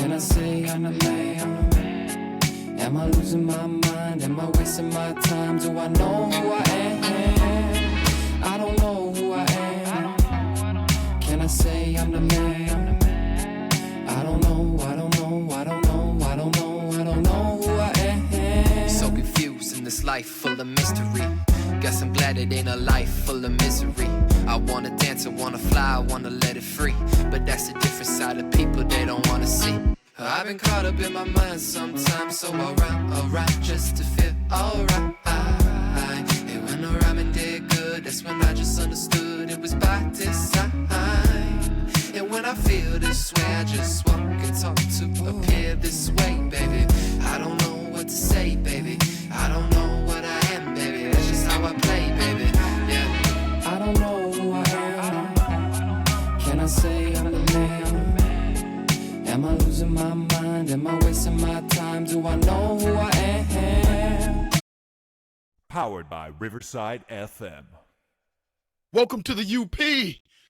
Can I say I'm the man? Am I losing my mind? Am I wasting my time? Do I know who I am? I don't know who I am. Can I say I'm the man? I don't know, I don't know, I don't know, I don't know, I don't know who I am. So confused in this life full of mystery. Guess I'm glad it ain't a life full of misery. I wanna dance, I wanna fly, I wanna let it free. But that's a different side of people they don't wanna see. I've been caught up in my mind sometimes, so I rhyme just to feel alright. And when the rhyming did good, that's when I just understood it was by design. And when I feel this way, I just walk and talk to appear this way, baby. I don't know what to say, baby. I don't know what I am, baby. That's just how I play, baby. Yeah. I don't know who I am. Can I say I'm the man? Am I losing my mind? Am I wasting my time? Do I know who I am? Powered by Riverside FM. Welcome to the UP.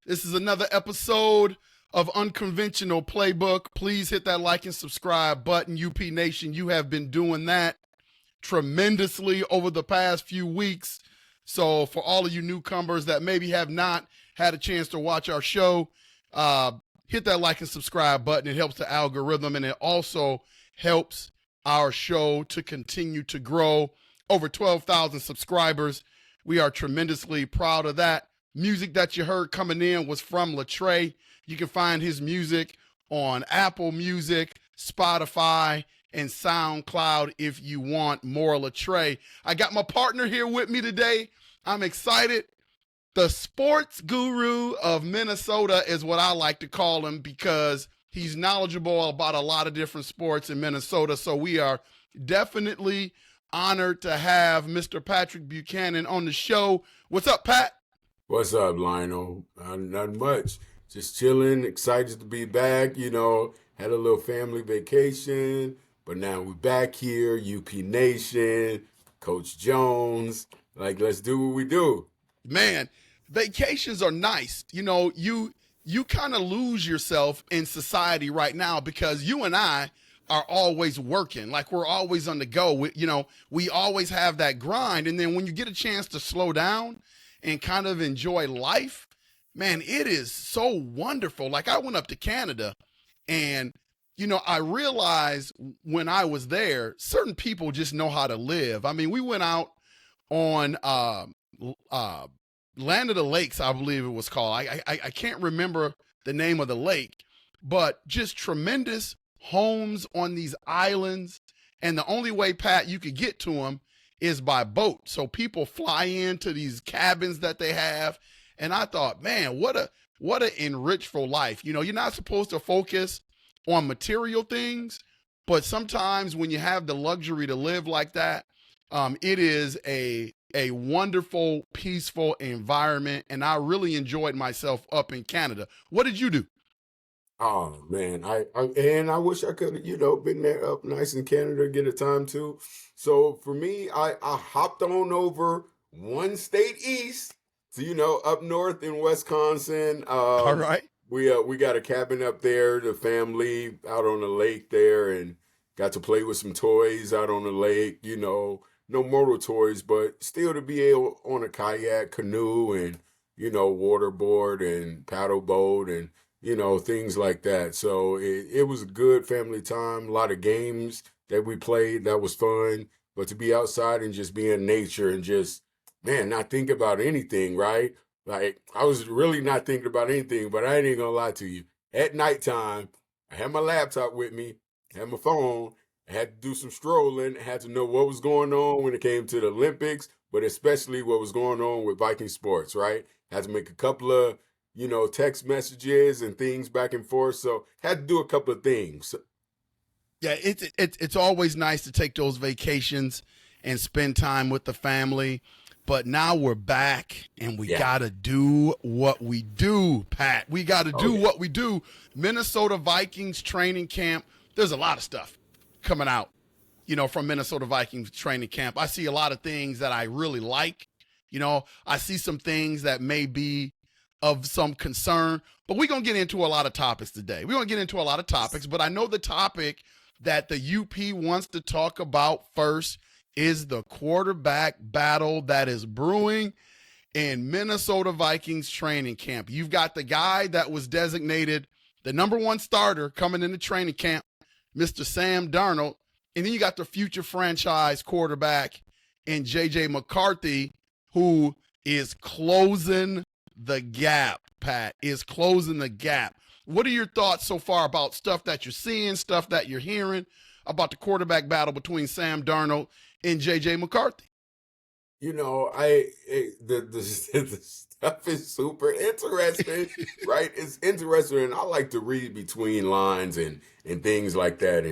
This is another episode of Unconventional Playbook. Please hit that like and subscribe button. UP Nation, you have been doing that tremendously over the past few weeks. So for all of you newcomers that maybe have not had a chance to watch our show, hit that like and subscribe button. It helps the algorithm, and it also helps our show to continue to grow. Over 12,000 subscribers. We are tremendously proud of that. Music that you heard coming in was from Latreille. You can find his music on Apple Music, Spotify, and SoundCloud if you want more Latreille. I got my partner here with me today. I'm excited. The sports guru of Minnesota is what I like to call him because he's knowledgeable about a lot of different sports in Minnesota. So we are definitely honored to have Mr. Patrick Buchanan on the show. What's up, Pat? What's up, Lionel? Not much. Just chilling, excited to be back. You know, had a little family vacation, but now we're back here, UP Nation, Coach Jones. Like, let's do what we do. Man, vacations are nice. You know, you kind of lose yourself in society right now because you and I are always working. Like, we're always on the go. We always have that grind. And then when you get a chance to slow down and kind of enjoy life, man, it is so wonderful. Like, I went up to Canada and, I realized when I was there, certain people just know how to live. I mean, we went out on Land of the Lakes, I believe it was called. I can't remember the name of the lake, but just tremendous homes on these islands. And the only way, Pat, you could get to them is by boat. So people fly into these cabins that they have. And I thought, man, what an enrichful life. You're not supposed to focus on material things, but sometimes when you have the luxury to live like that, it is a wonderful, peaceful environment. And I really enjoyed myself up in Canada. What did you do? Oh, man, I wish I could have, been there up nice in Canada, get a time too. So for me, I hopped on over one state east to, up north in Wisconsin. All right. We got a cabin up there, the family out on the lake there, and got to play with some toys out on the lake, no motor toys, but still to be able on a kayak, canoe, and, waterboard and paddle boat and, things like that. So it was a good family time, a lot of games that we played. That was fun. But to be outside and just be in nature and just, man, not think about anything, right? Like, I was really not thinking about anything, but I ain't gonna lie to you. At nighttime, I had my laptop with me, had my phone, I had to do some strolling, I had to know what was going on when it came to the Olympics, but especially what was going on with Viking sports, right? Had to make a couple of text messages and things back and forth. So had to do a couple of things. Yeah, it's always nice to take those vacations and spend time with the family. But now we're back and we got to do what we do, Pat. We got to do what we do. Minnesota Vikings training camp. There's a lot of stuff coming out, from Minnesota Vikings training camp. I see a lot of things that I really like. I see some things that may be of some concern. But we're going to get into a lot of topics today. We're going to get into a lot of topics, but I know the topic that the UP wants to talk about first is the quarterback battle that is brewing in Minnesota Vikings training camp. You've got the guy that was designated the number one starter coming into training camp, Mr. Sam Darnold. And then you got the future franchise quarterback in J.J. McCarthy, who is closing the gap, Pat, is closing the gap. What are your thoughts so far about stuff that you're seeing, stuff that you're hearing about the quarterback battle between Sam Darnold and J.J. McCarthy? You know, the stuff is super interesting, right? It's interesting, and I like to read between lines and things like that.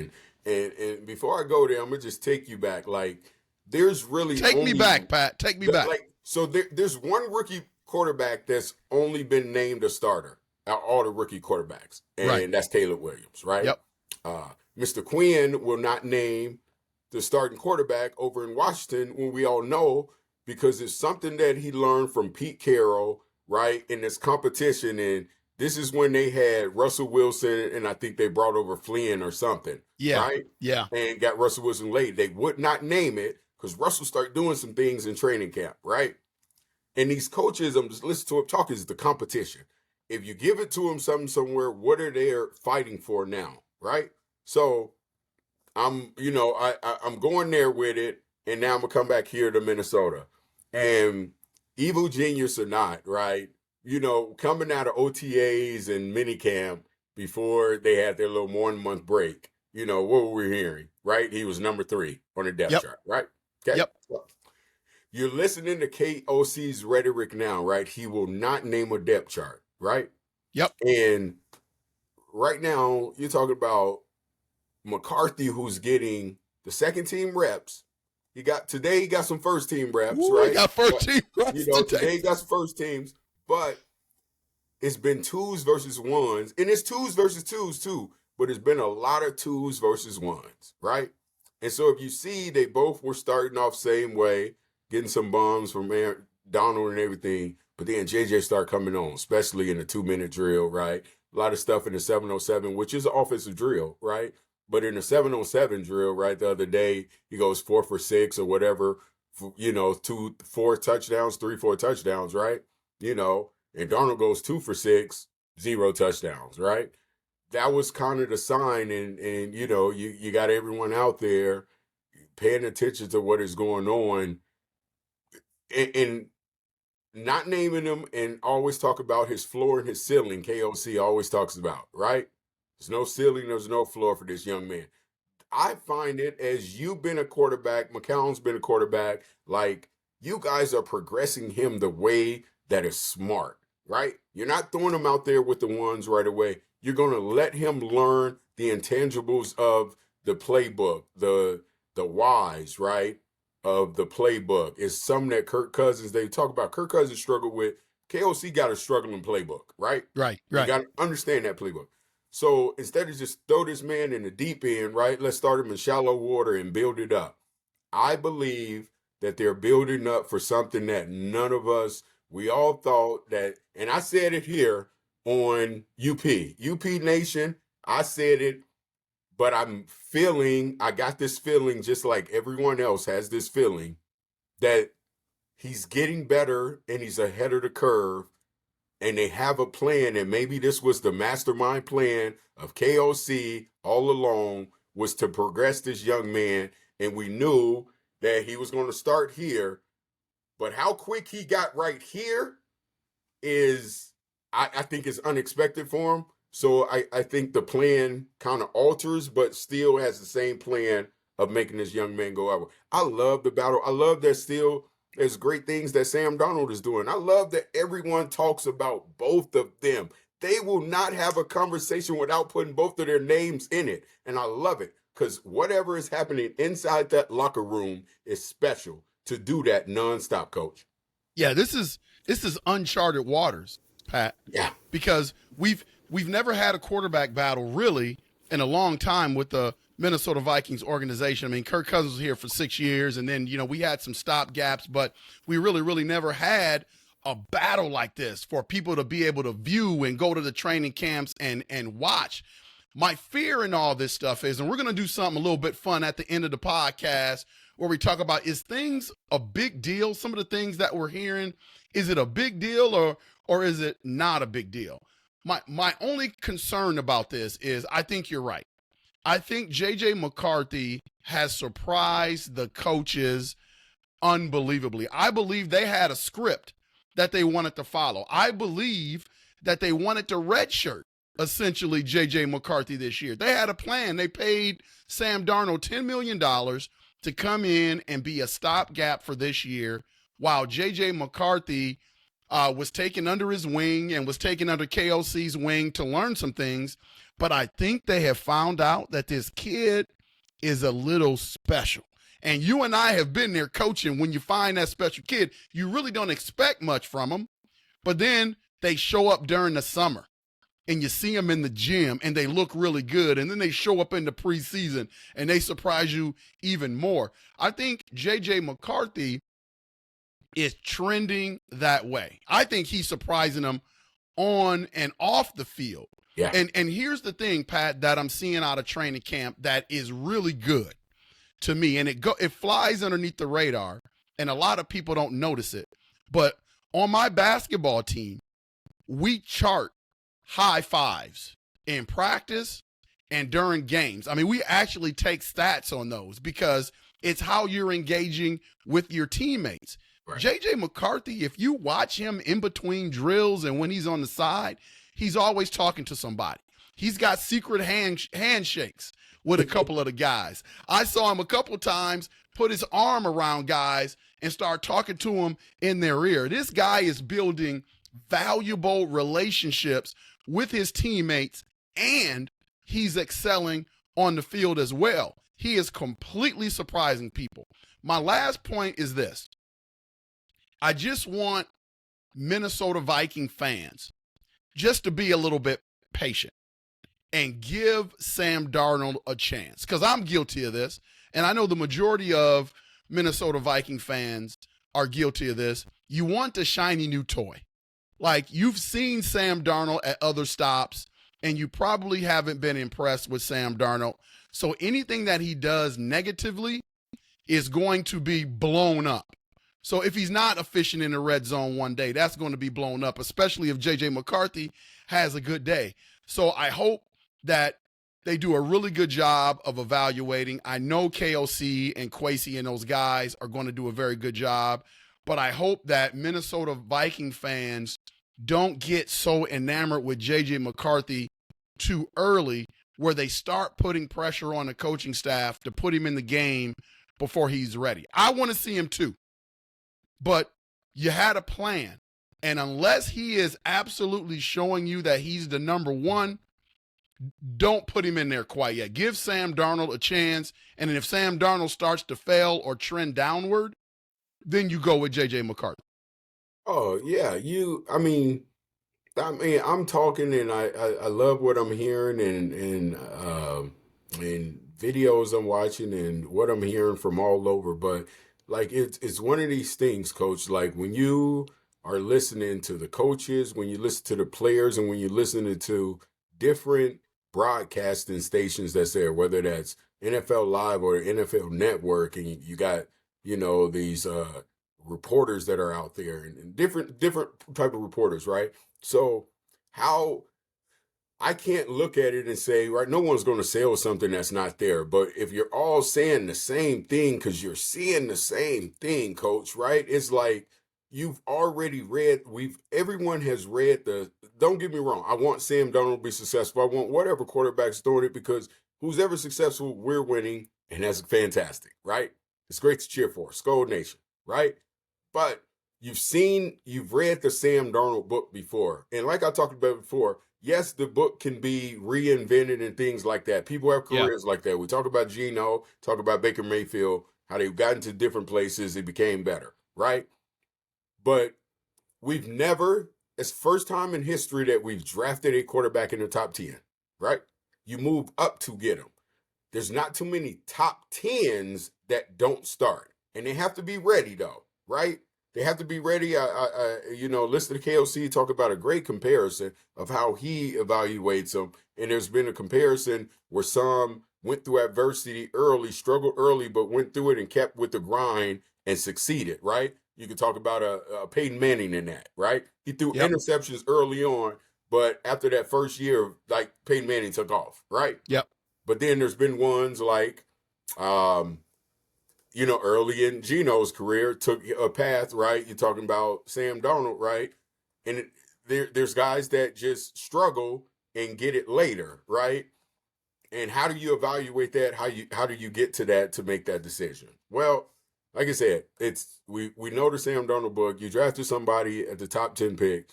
And before I go there, I'm gonna just take you back. Like, there's really take me back, Pat. Take me back. Like, so there's one rookie quarterback that's only been named a starter out of all the rookie quarterbacks, and that's Caleb Williams, right? Yep. Mr. Quinn will not name the starting quarterback over in Washington when we all know, because it's something that he learned from Pete Carroll, right, in this competition. And this is when they had Russell Wilson, and I think they brought over Flynn or something, right? Yeah. And got Russell Wilson late. They would not name it because Russell started doing some things in training camp, right? And these coaches, I'm just listening to him talk, is the competition. If you give it to them somewhere, what are they fighting for now, right? So I'm going there with it, and now I'm gonna come back here to Minnesota. And evil genius or not, right? You know, coming out of OTAs and minicamp before they had their little 1 month break, you know, what were we hearing, right? He was number 3 on the depth chart, right? Okay. Yep. You're listening to KOC's rhetoric now, right? He will not name a depth chart, right? Yep. And right now, you're talking about McCarthy, who's getting the second team reps. He got some first team reps, right? He got first team reps. Today he got some first teams, but it's been 2s versus 1s, and it's 2s versus 2s too, but it's been a lot of 2s versus 1s, right? And so if you see, they both were starting off same way, getting some bombs from Donald and everything, but then JJ started coming on, especially in the 2-minute drill, right? A lot of stuff in the 707, which is an offensive drill, right? But in the 707 drill, right, the other day, he goes 4 for 6 or whatever, 4 touchdowns, 3-4 touchdowns, right? You know, and Darnold goes 2 for 6, 0 touchdowns, right? That was kind of the sign, and you know, you got everyone out there paying attention to what is going on, and not naming him, and always talk about his floor and his ceiling. KOC always talks about, right? There's no ceiling, there's no floor for this young man. I find it, as you've been a quarterback, McCown's been a quarterback, like, you guys are progressing him the way that is smart, right? You're not throwing him out there with the ones right away. You're going to let him learn the intangibles of the playbook, the whys, right, of the playbook. It's something that Kirk Cousins, they talk about. Kirk Cousins struggled with. KOC got a struggling playbook, right? Right. You got to understand that playbook. So instead of just throw this man in the deep end, right, let's start him in shallow water and build it up. I believe that they're building up for something that none of us, we all thought that, and I said it here on UP Nation, I said it, but I got this feeling, just like everyone else has this feeling, that he's getting better and he's ahead of the curve. And they have a plan, and maybe this was the mastermind plan of KOC all along, was to progress this young man. And we knew that he was going to start here. But how quick he got right here is, I think, is unexpected for him. So I think the plan kind of alters, but still has the same plan of making this young man go over. I love the battle. I love that still there's great things that Sam Darnold is doing. I love that everyone talks about both of them. They will not have a conversation without putting both of their names in it. And I love it, because whatever is happening inside that locker room is special to do that nonstop, Coach. Yeah, this is uncharted waters, Pat. Yeah. Because we've never had a quarterback battle really in a long time with the Minnesota Vikings organization. I mean, Kirk Cousins was here for 6 years, and then, you know, we had some stop gaps, but we really never had a battle like this for people to be able to view and go to the training camps and watch. My fear in all this stuff is, and we're going to do something a little bit fun at the end of the podcast where we talk about, is things a big deal? Some of the things that we're hearing, is it a big deal or is it not a big deal? My only concern about this is I think you're right. I think J.J. McCarthy has surprised the coaches unbelievably. I believe they had a script that they wanted to follow. I believe that they wanted to redshirt essentially J.J. McCarthy this year. They had a plan. They paid Sam Darnold $10 million to come in and be a stopgap for this year while J.J. McCarthy was taken under his wing and was taken under KOC's wing to learn some things. But I think they have found out that this kid is a little special. And you and I have been there coaching. When you find that special kid, you really don't expect much from them. But then they show up during the summer and you see them in the gym and they look really good. And then they show up in the preseason and they surprise you even more. I think J.J. McCarthy is trending that way. I think he's surprising them on and off the field. Yeah. And here's the thing, Pat, that I'm seeing out of training camp that is really good to me, and it flies underneath the radar, and a lot of people don't notice it. But on my basketball team, we chart high fives in practice and during games. I mean, we actually take stats on those because it's how you're engaging with your teammates. Right. J.J. McCarthy, if you watch him in between drills and when he's on the side, he's always talking to somebody. He's got secret handshakes with a couple of the guys. I saw him a couple times put his arm around guys and start talking to them in their ear. This guy is building valuable relationships with his teammates, and he's excelling on the field as well. He is completely surprising people. My last point is this. I just want Minnesota Viking fans just to be a little bit patient and give Sam Darnold a chance, because I'm guilty of this, and I know the majority of Minnesota Viking fans are guilty of this. You want the shiny new toy. Like, you've seen Sam Darnold at other stops, and you probably haven't been impressed with Sam Darnold. So anything that he does negatively is going to be blown up. So if he's not efficient in the red zone one day, that's going to be blown up, especially if J.J. McCarthy has a good day. So I hope that they do a really good job of evaluating. I know KOC and Kwesi and those guys are going to do a very good job, but I hope that Minnesota Viking fans don't get so enamored with J.J. McCarthy too early where they start putting pressure on the coaching staff to put him in the game before he's ready. I want to see him too. But you had a plan. And unless he is absolutely showing you that he's the number one, don't put him in there quite yet. Give Sam Darnold a chance. And then if Sam Darnold starts to fail or trend downward, then you go with J.J. McCarthy. Oh, yeah. I'm talking and I love what I'm hearing and videos I'm watching and what I'm hearing from all over. But like, it's one of these things, Coach, like when you are listening to the coaches, when you listen to the players, and when you're listening to different broadcasting stations that's there, whether that's NFL Live or NFL Network, and you got, these reporters that are out there and different type of reporters, right? So how I can't look at it and say, right, no one's going to sell something that's not there. But if you're all saying the same thing because you're seeing the same thing, Coach, right? It's like you've already read, everyone has read don't get me wrong. I want Sam Darnold to be successful. I want whatever quarterback's doing it because who's ever successful, we're winning. And that's fantastic, right? It's great to cheer for. Skull Nation, right? But you've read the Sam Darnold book before. And like I talked about before, yes, the book can be reinvented and things like that. People have careers like that. We talked about Geno, talked about Baker Mayfield, how they've gotten to different places, it became better, right? But we've never, it's the first time in history that we've drafted a quarterback in the top 10, right? You move up to get him. There's not too many top 10s that don't start. And they have to be ready, though, right? They have to be ready. Listen to KOC talk about a great comparison of how he evaluates them. And there's been a comparison where some went through adversity early, struggled early, but went through it and kept with the grind and succeeded, right? You could talk about a Peyton Manning in that, right? He threw interceptions early on, but after that first year, like Peyton Manning took off, right? Yep. But then there's been ones like, early in Geno's career, took a path, right? You're talking about Sam Darnold, right? And there's guys that just struggle and get it later, right? And how do you evaluate that? How do you get to that to make that decision? Well, like I said, we know the Sam Darnold book. You drafted somebody at the top 10 pick.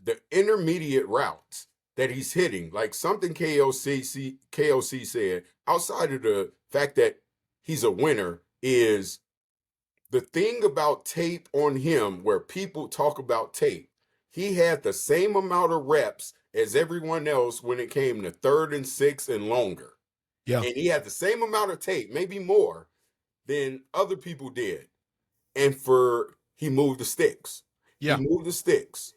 The intermediate routes that he's hitting, like something KOC said, outside of the fact that he's a winner, is the thing about tape on him where people talk about tape. He had the same amount of reps as everyone else when it came to 3rd and 6 and longer. Yeah. And he had the same amount of tape, maybe more, than other people did. And he moved the sticks. Yeah. He moved the sticks.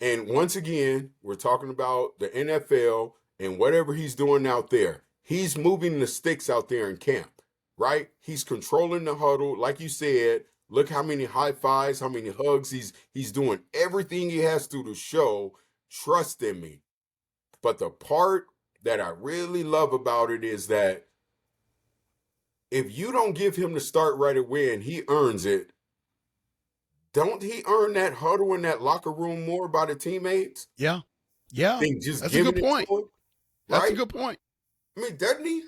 And once again, we're talking about the NFL and whatever he's doing out there. He's moving the sticks out there in camp, right? He's controlling the huddle. Like you said, look how many high fives, how many hugs. He's doing everything he has to show, trust in me. But the part that I really love about it is that if you don't give him the start right away and he earns it, don't he earn that huddle in that locker room more by the teammates? Yeah. Yeah. Just That's a good point. Him, right? That's a good point. I mean, doesn't he?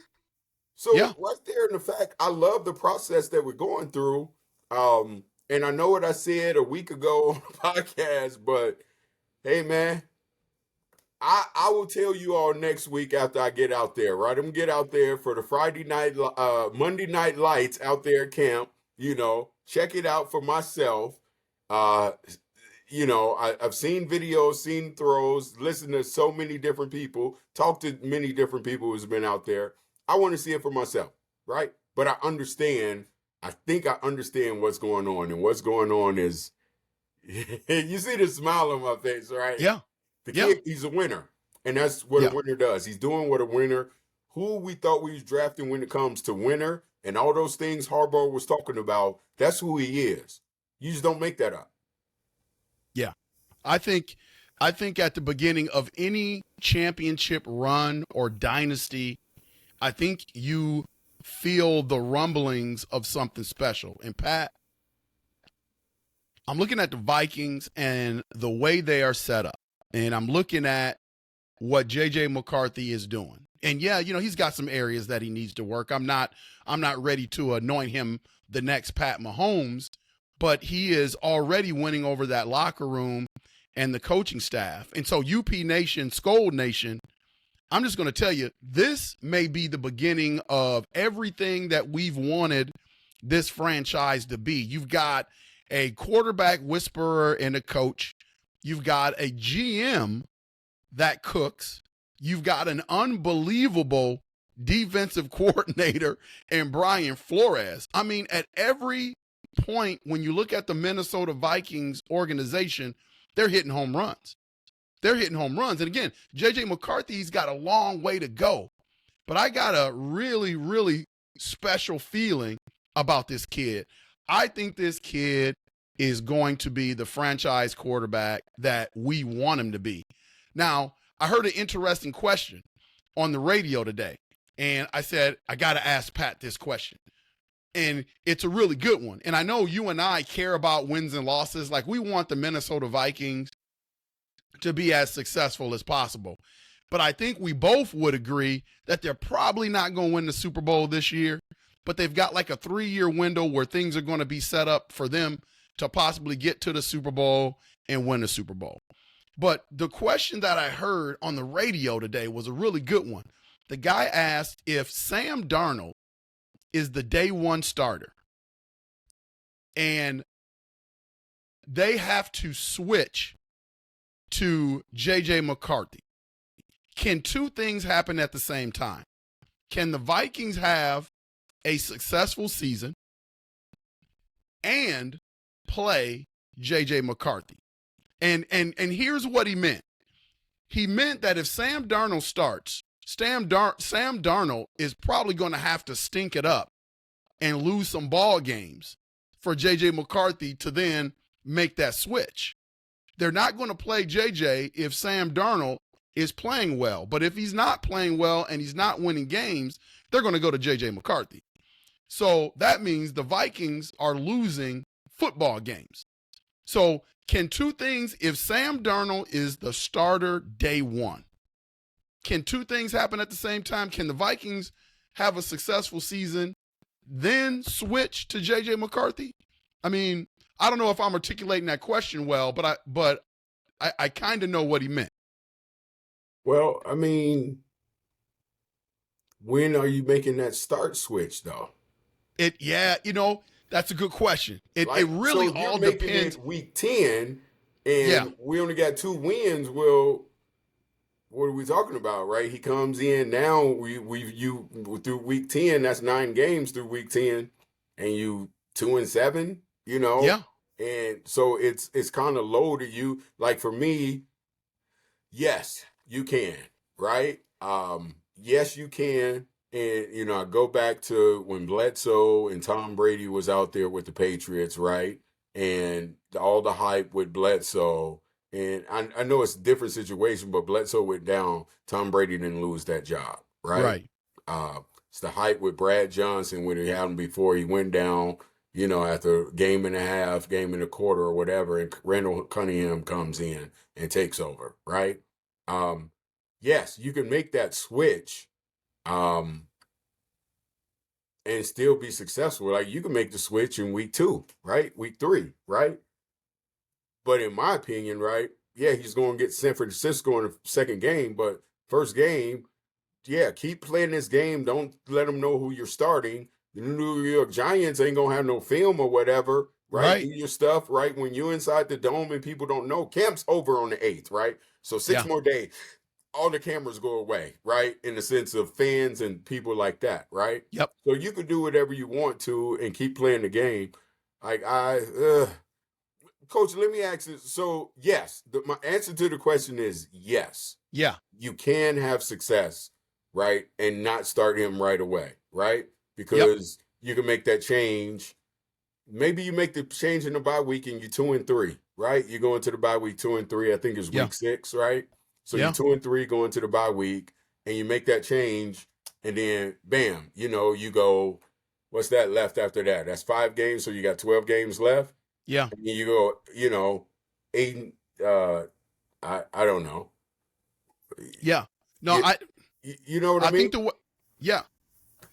So right there in the fact, I love the process that we're going through. And I know what I said a week ago on the podcast, but hey, man, I will tell you all next week after I get out there, right? I'm going to get out there for the Monday night lights out there at camp, check it out for myself. I've seen videos, seen throws, listened to so many different people, talked to many different people who's been out there. I want to see it for myself, right? But I think I understand what's going on. And what's going on is, you see the smile on my face, right? Yeah. The kid, he's a winner. And that's what a winner does. He's doing what a winner, who we thought we was drafting when it comes to winner and all those things Harbaugh was talking about, that's who he is. You just don't make that up. Yeah. I think at the beginning of any championship run or dynasty, I think you feel the rumblings of something special. And Pat, I'm looking at the Vikings and the way they are set up. And I'm looking at what J.J. McCarthy is doing. And yeah, he's got some areas that he needs to work. I'm not ready to anoint him the next Pat Mahomes, but he is already winning over that locker room and the coaching staff. And so UP Nation, Scold Nation, I'm just going to tell you, this may be the beginning of everything that we've wanted this franchise to be. You've got a quarterback whisperer and a coach. You've got a GM that cooks. You've got an unbelievable defensive coordinator in Brian Flores. I mean, at every point, when you look at the Minnesota Vikings organization, they're hitting home runs. They're hitting home runs. And again, J.J. McCarthy's got a long way to go. But I got a really, really special feeling about this kid. I think this kid is going to be the franchise quarterback that we want him to be. Now, I heard an interesting question on the radio today, and I said, I got to ask Pat this question. And it's a really good one. And I know you and I care about wins and losses. Like, we want the Minnesota Vikings to be as successful as possible. But I think we both would agree that they're probably not going to win the Super Bowl this year, but they've got like a 3-year window where things are going to be set up for them to possibly get to the Super Bowl and win the Super Bowl. But the question that I heard on the radio today was a really good one. The guy asked if Sam Darnold is the day one starter and they have to switch to J.J. McCarthy, can two things happen at the same time? Can the Vikings have a successful season and play J.J. McCarthy. And here's what he meant. He meant that if Sam Darnold starts, Sam Darnold is probably going to have to stink it up and lose some ball games for J.J. McCarthy to then make that switch. They're not going to play J.J. if Sam Darnold is playing well. But if he's not playing well and he's not winning games, they're going to go to J.J. McCarthy. So that means the Vikings are losing football games. So can two things, if Sam Darnold is the starter day one, can two things happen at the same time? Can the Vikings have a successful season, then switch to J.J. McCarthy? I mean, I don't know if I'm articulating that question well, but I kind of know what he meant. Well, I mean, when are you making that start switch, though? That's a good question. It really so all making depends. It week 10, and we only got 2 wins. Well, what are we talking about, right? He comes in now. You through week 10. That's 9 games through week 10, and you 2-7. Yeah. And so it's kind of low to you. Like for me, yes, you can, right? Yes, you can. And, I go back to when Bledsoe and Tom Brady was out there with the Patriots, right? And all the hype with Bledsoe. And I know it's a different situation, but Bledsoe went down. Tom Brady didn't lose that job, right? It's the hype with Brad Johnson when it happened before he went down, after a game and a half, game and a quarter or whatever, and Randall Cunningham comes in and takes over, right? Yes, you can make that switch. And still be successful. Like you can make the switch in week 2, right? Week 3, right? But in my opinion, right? Yeah, he's going to get San Francisco in the second game, but first game, keep playing this game. Don't let them know who you're starting. The New York Giants ain't going to have no film or whatever, right? Do your stuff, right? When you're inside the dome and people don't know, camp's over on the 8th, right? So 6 more days. All the cameras go away, right? In the sense of fans and people like that, right? Yep. So you can do whatever you want to and keep playing the game. Like Coach, let me ask you. So yes, my answer to the question is yes. Yeah. You can have success, right? And not start him right away, right? Because you can make that change. Maybe you make the change in the bye week and you're 2-3, right? You're going to the bye week 2-3. I think it's week 6, right? So you're 2-3 going to the bye week, and you make that change, and then bam, you go. What's that left after that? That's 5 games, so you got 12 games left. Yeah, and you go, 8. I don't know. Yeah, no, you know what I mean?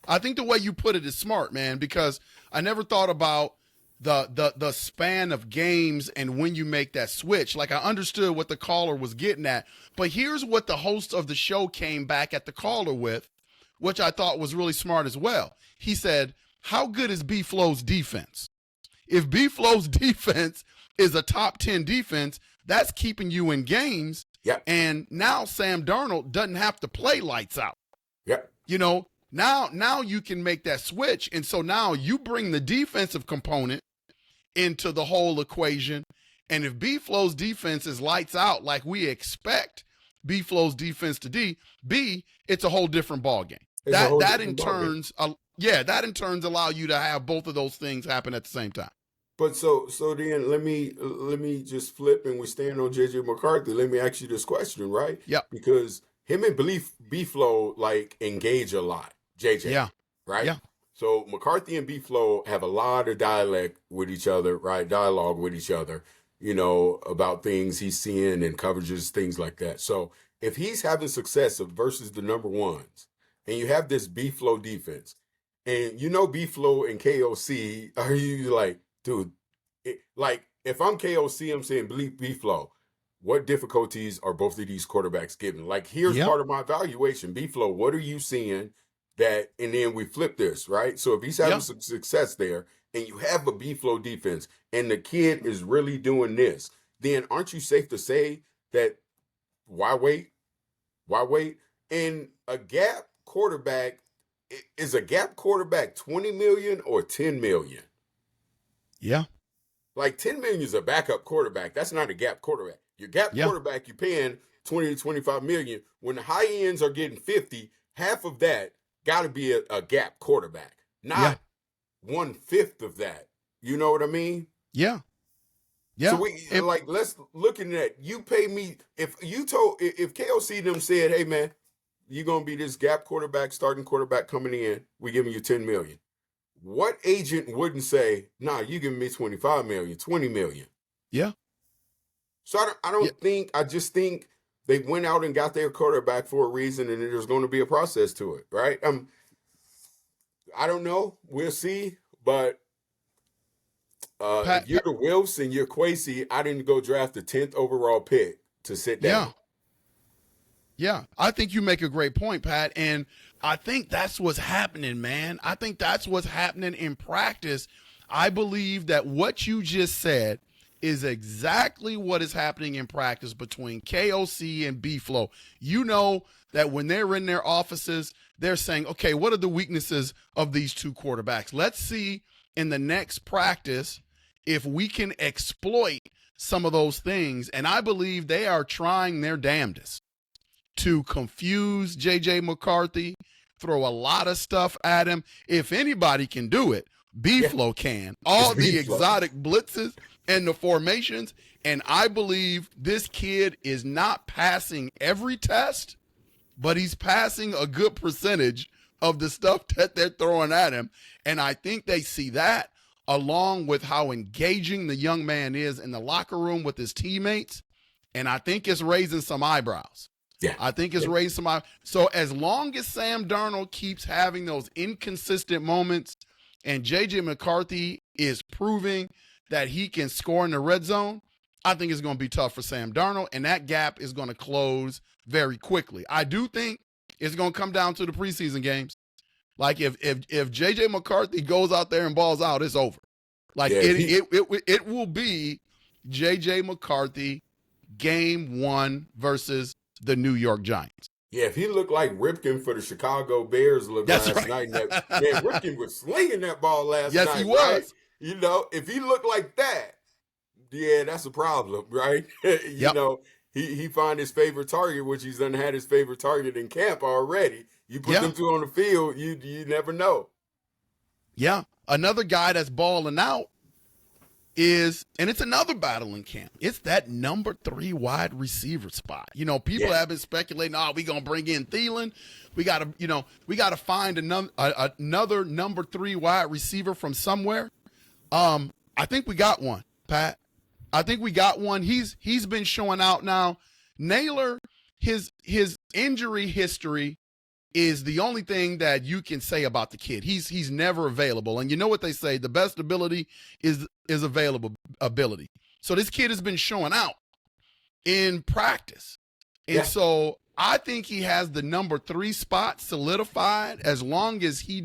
I think the way you put it is smart, man, because I never thought about the span of games and when you make that switch. Like, I understood what the caller was getting at, but here's what the host of the show came back at the caller with, which I thought was really smart as well. He said, how good is B-Flow's defense? If B-Flow's defense is a top 10 defense, that's keeping you in games. Yep. And now Sam Darnold doesn't have to play lights out. Yep. Now you can make that switch. And so now you bring the defensive component into the whole equation. And if B-Flow's defense is lights out like we expect B-Flow's defense to be, it's a whole different ballgame. That in turn allow you to have both of those things happen at the same time. But so then let me just flip, and we stand on J.J. McCarthy. Let me ask you this question, right? Yeah. Because him and B-Flow like engage a lot. JJ. Yeah. Right? Yeah. So McCarthy and B-Flow have a lot of dialogue with each other, about things he's seeing and coverages, things like that. So if he's having success versus the number ones, and you have this B-Flow defense, and B-Flow and KOC, are you like, dude, if I'm KOC, I'm saying B-Flow, what difficulties are both of these quarterbacks given? Like, here's part of my evaluation. B-Flow, what are you seeing that, and then we flip this, right? So if he's having some success there, and you have a B-Flow defense, and the kid is really doing this, then aren't you safe to say that why wait? Why wait? And a gap quarterback, is a gap quarterback $20 million or $10 million? Yeah. like 10 million is a backup quarterback. That's not a gap quarterback. Your gap quarterback, you're paying 20 to 25 million. When the high ends are getting 50, half of that got to be a gap quarterback, not 1/5 of that. You know what I mean? Yeah. Yeah. So let's looking at, you pay me, if KOC them said, hey man, you're going to be this gap quarterback, starting quarterback coming in, we giving you 10 million. What agent wouldn't say, nah, you giving me 25 million, 20 million? Yeah. So I don't think, I just think they went out and got their quarterback for a reason, and there's going to be a process to it, right? I don't know. We'll see. But if you're the Wilfs and you're Kwesi, I didn't go draft the 10th overall pick to sit down. Yeah, I think you make a great point, Pat. And I think that's what's happening, man. I think that's what's happening in practice. I believe that what you just said is exactly what is happening in practice between KOC and B-Flow. You know that when they're in their offices, they're saying, okay, what are the weaknesses of these two quarterbacks? Let's see in the next practice if we can exploit some of those things. And I believe they are trying their damnedest to confuse J.J. McCarthy, throw a lot of stuff at him. If anybody can do it, B-Flow can. All the exotic blitzes and the formations. And I believe this kid is not passing every test, but he's passing a good percentage of the stuff that they're throwing at him. And I think they see that, along with how engaging the young man is in the locker room with his teammates. And I think it's raising some eyebrows. Yeah, I think it's raised some. So as long as Sam Darnold keeps having those inconsistent moments and J.J. McCarthy is proving that he can score in the red zone, I think it's going to be tough for Sam Darnold, and that gap is going to close very quickly. I do think it's going to come down to the preseason games. Like if J.J. McCarthy goes out there and balls out, it's over. Like it will be J.J. McCarthy game 1 versus the New York Giants. Yeah, if he looked like Ripken for the Chicago Bears last night, man, Ripken was slinging that ball last night. Yes, he was. Right? You know, if he looked like that, yeah, that's a problem, right? You know, he find his favorite target, which he's done had his favorite target in camp already. You put them two on the field, you never know. Yeah. Another guy that's balling out is, and it's another battle in camp, it's that number 3 wide receiver spot. You know, people have been speculating, we gonna bring in Thielen. We gotta find another number 3 wide receiver from somewhere. I think we got one, Pat. I think we got one. He's been showing out now. Naylor, his injury history is the only thing that you can say about the kid. He's never available. And you know what they say, the best ability is available ability. So this kid has been showing out in practice. And so I think he has the number 3 spot solidified as long as he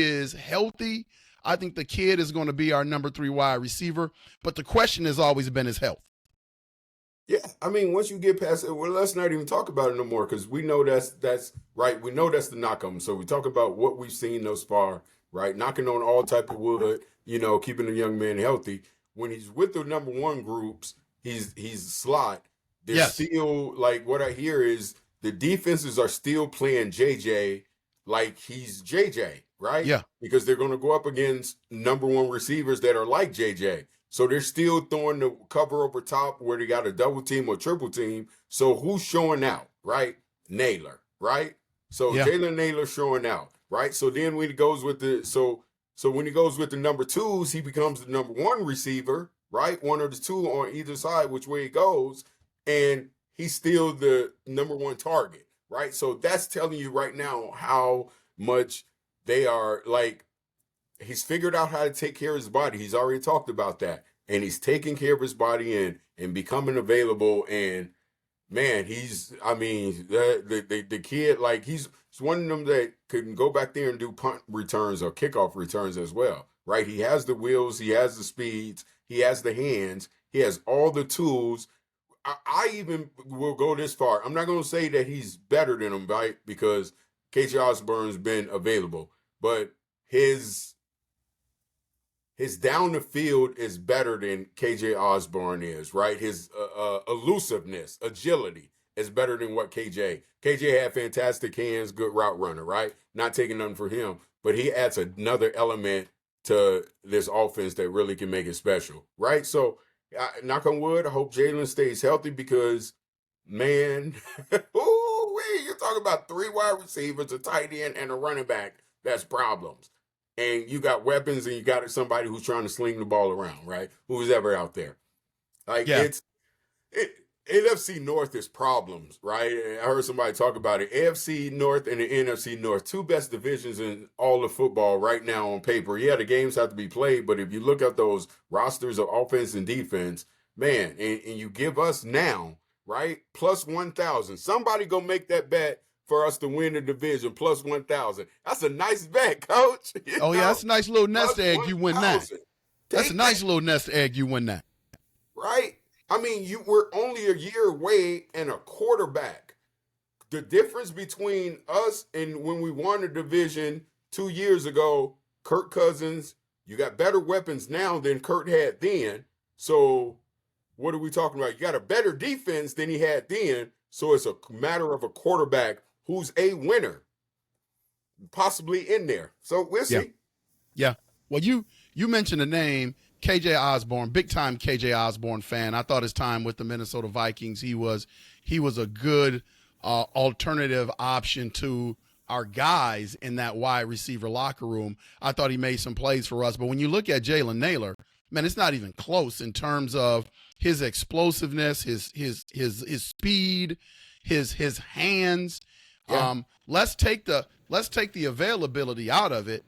is healthy. I think the kid is going to be our number 3 wide receiver. But the question has always been his health. Yeah, I mean, once you get past it, well, let's not even talk about it no more, because we know that's right. We know that's the knock on him. So we talk about what we've seen thus far, right? Knocking on all type of wood, you know, keeping the young man healthy. When he's with the number 1 groups, he's slot. There's still, like, what I hear is the defenses are still playing JJ like he's JJ, right? Yeah. Because they're going to go up against number 1 receivers that are like JJ. So they're still throwing the cover over top where they got a double team or triple team. So who's showing out, right? Naylor, right? So Jalen Naylor showing out, right? So then when he goes with the so when he goes with the number 2s, he becomes the number 1 receiver, right? 1 or the 2 on either side, which way he goes, and he's still the number 1 target, right? So that's telling you right now how much they are like. He's figured out how to take care of his body. He's already talked about that. And he's taking care of his body and becoming available. And, man, the kid, like, he's one of them that can go back there and do punt returns or kickoff returns as well, right? He has the wheels. He has the speeds. He has the hands. He has all the tools. I even will go this far. I'm not going to say that he's better than him, right? Because KJ Osborne's been available. But his his down the field is better than KJ Osborne is, right? His elusiveness, agility is better than what KJ had fantastic hands, good route runner, right? Not taking nothing for him, but he adds another element to this offense that really can make it special, right? So, knock on wood, I hope Jalen stays healthy because, man, you're talking about 3 wide receivers, a tight end, and a running back. That's problems. And you got weapons and you got somebody who's trying to sling the ball around, right? Who's ever out there. Like, NFC North is problems, right? And I heard somebody talk about it. AFC North and the NFC North, 2 best divisions in all of football right now on paper. Yeah, the games have to be played, but if you look at those rosters of offense and defense, man, and you give us now, right, plus 1,000. Somebody go make that bet for us to win the division, plus 1,000. That's a nice bet, Coach. That's a nice little nest egg. You win that. That's a nice that. little nest egg. You win that. Right? I mean, you were only a year away and a quarterback. The difference between us and when we won the division 2 years ago, Kirk Cousins, you got better weapons now than Kurt had then. So what are we talking about? You got a better defense than he had then. So it's a matter of a quarterback who's a winner, possibly in there. So we'll see. Yeah. Well, you mentioned the name KJ Osborne, big time KJ Osborne fan. I thought his time with the Minnesota Vikings, he was a good alternative option to our guys in that wide receiver locker room. I thought he made some plays for us. But when you look at Jalen Naylor, man, it's not even close in terms of his explosiveness, his speed, his hands. Yeah. Let's take the availability out of it.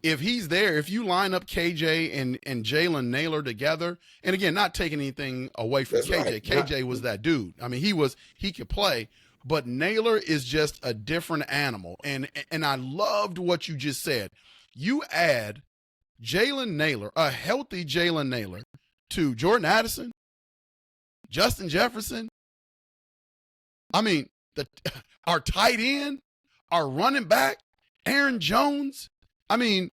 If he's there, if you line up KJ and Jalen Naylor together, and again, not taking anything away from KJ. Right. KJ was that dude. I mean, he could play, but Naylor is just a different animal. And I loved what you just said. You add Jalen Naylor, a healthy Jalen Naylor, to Jordan Addison, Justin Jefferson. I mean, our tight end, our running back, Aaron Jones. I mean,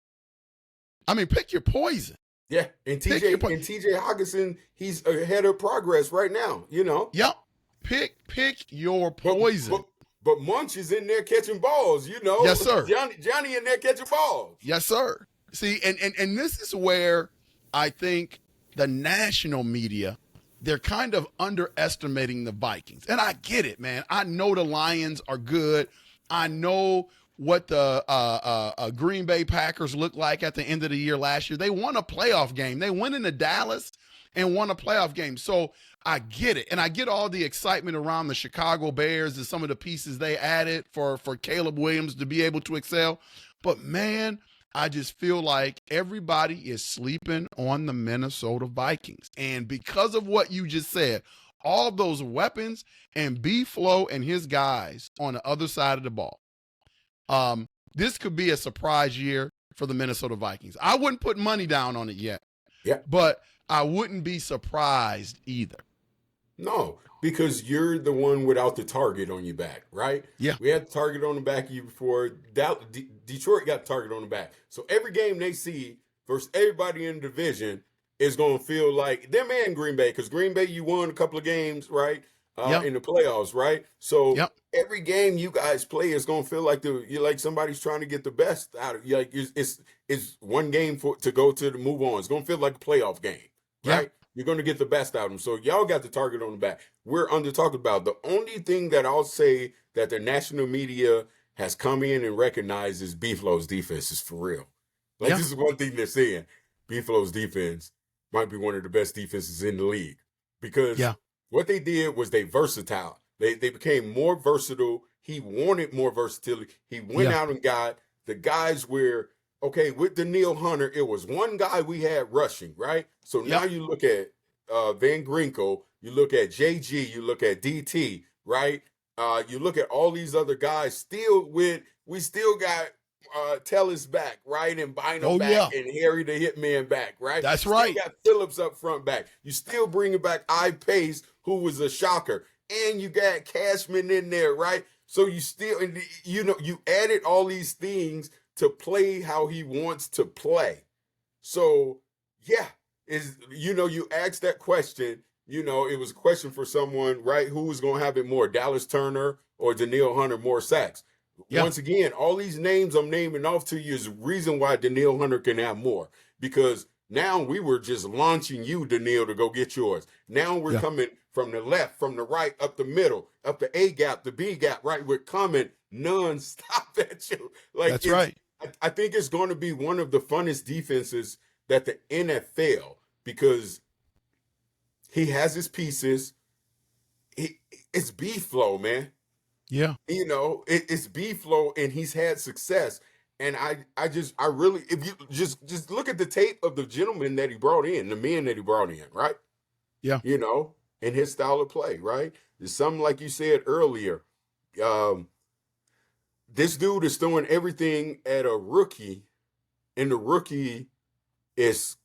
pick your poison. Yeah, and TJ Hawkinson, he's ahead of progress right now, you know. Yep. Pick your poison. But Munch is in there catching balls, you know. Yes, sir. Johnny in there catching balls. Yes, sir. See, and this is where I think the national media, they're kind of underestimating the Vikings. And I get it, man. I know the Lions are good. I know what the Green Bay Packers looked like at the end of the year last year. They won a playoff game. They went into Dallas and won a playoff game. So I get it. And I get all the excitement around the Chicago Bears and some of the pieces they added for Caleb Williams to be able to excel. But, man, I just feel like everybody is sleeping on the Minnesota Vikings. And because of what you just said, all those weapons and B-Flow and his guys on the other side of the ball, this could be a surprise year for the Minnesota Vikings. I wouldn't put money down on it yet. Yeah. But I wouldn't be surprised either. No, because you're the one without the target on your back, right? Yeah. We had the target on the back of you before. Detroit got the target on the back. So every game they see versus everybody in the division is going to feel like them and Green Bay, because Green Bay, you won a couple of games, right? In the playoffs, right? So every game you guys play is going to feel like you're like somebody's trying to get the best out of you. Like it's one game to go to move on. It's going to feel like a playoff game, right? You're going to get the best out of them. So y'all got the target on the back. We're under talked about. The only thing that I'll say that the national media has come in and recognized is B-Flow's defense is for real. Like this is one thing they're saying. B-Flow's defense might be one of the best defenses in the league because what they did was they versatile. They became more versatile. He wanted more versatility. He went out and got the guys where, okay, with Daniil Hunter, it was one guy we had rushing, right? So now you look at Van Grinkel, you look at JG, you look at DT, right? You look at all these other guys we still got Tellis back, right? And Bynum back and Harry the Hitman back, right? That's you right. You got Phillips up front back. You still bringing back Pace, who was a shocker. And you got Cashman in there, right? So you still, you added all these things to play how he wants to play. So, yeah, you asked that question. It was a question for someone, right? Who was going to have it more, Dallas Turner or Danielle Hunter more sacks? Yeah. Once again, all these names I'm naming off to you is the reason why Danielle Hunter can have more, because now we were just launching you, Danielle, to go get yours. Now we're coming from the left, from the right, up the middle, up the A gap, the B gap, right? We're coming nonstop at you. That's right. I think it's going to be one of the funnest defenses that the NFL, because he has his pieces. It's B-flow, man. Yeah. It's B-flow, and he's had success. And I really, if you just look at the tape of the gentlemen that he brought in, the men that he brought in, right? Yeah. And his style of play, right? There's something like you said earlier. This dude is throwing everything at a rookie, and the rookie is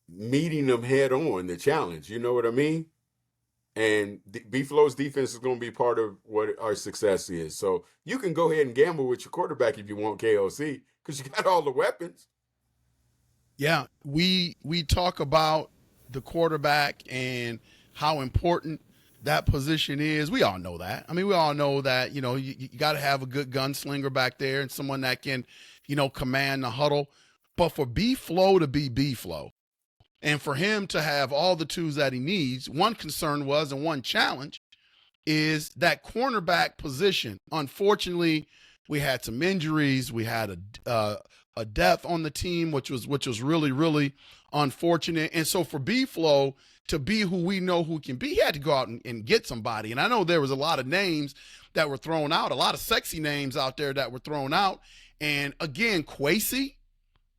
meeting them head on, the challenge. You know what I mean? And B-Flow's defense is going to be part of what our success is. So you can go ahead and gamble with your quarterback if you want, KLC, because you got all the weapons. Yeah, we talk about the quarterback and how important that position is. We all know that. I mean, we all know that, you got to have a good gunslinger back there and someone that can, command the huddle. But for B-Flow to be B-Flow, and for him to have all the tools that he needs, one concern was, and one challenge, is that cornerback position. Unfortunately, we had some injuries. We had a death on the team, which was really, really unfortunate. And so for B-Flow to be who we know who can be, he had to go out and get somebody. And I know there was a lot of names that were thrown out, a lot of sexy names out there that were thrown out. And again, Kwesi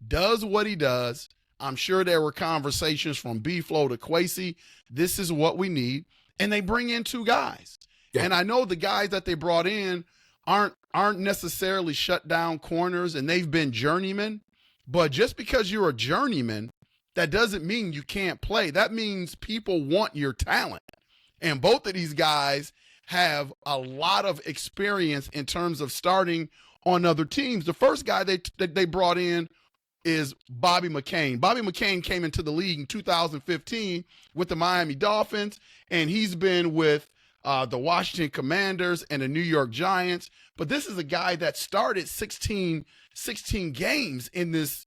does what he does. I'm sure there were conversations from B-Flow to Kwesi. This is what we need. And they bring in two guys. Yeah. And I know the guys that they brought in aren't necessarily shut down corners, and they've been journeymen. But just because you're a journeyman, that doesn't mean you can't play. That means people want your talent. And both of these guys have a lot of experience in terms of starting on other teams. The first guy they brought in is Bobby McCain. Bobby McCain came into the league in 2015 with the Miami Dolphins, and he's been with the Washington Commanders and the New York Giants. But this is a guy that started 16 games in this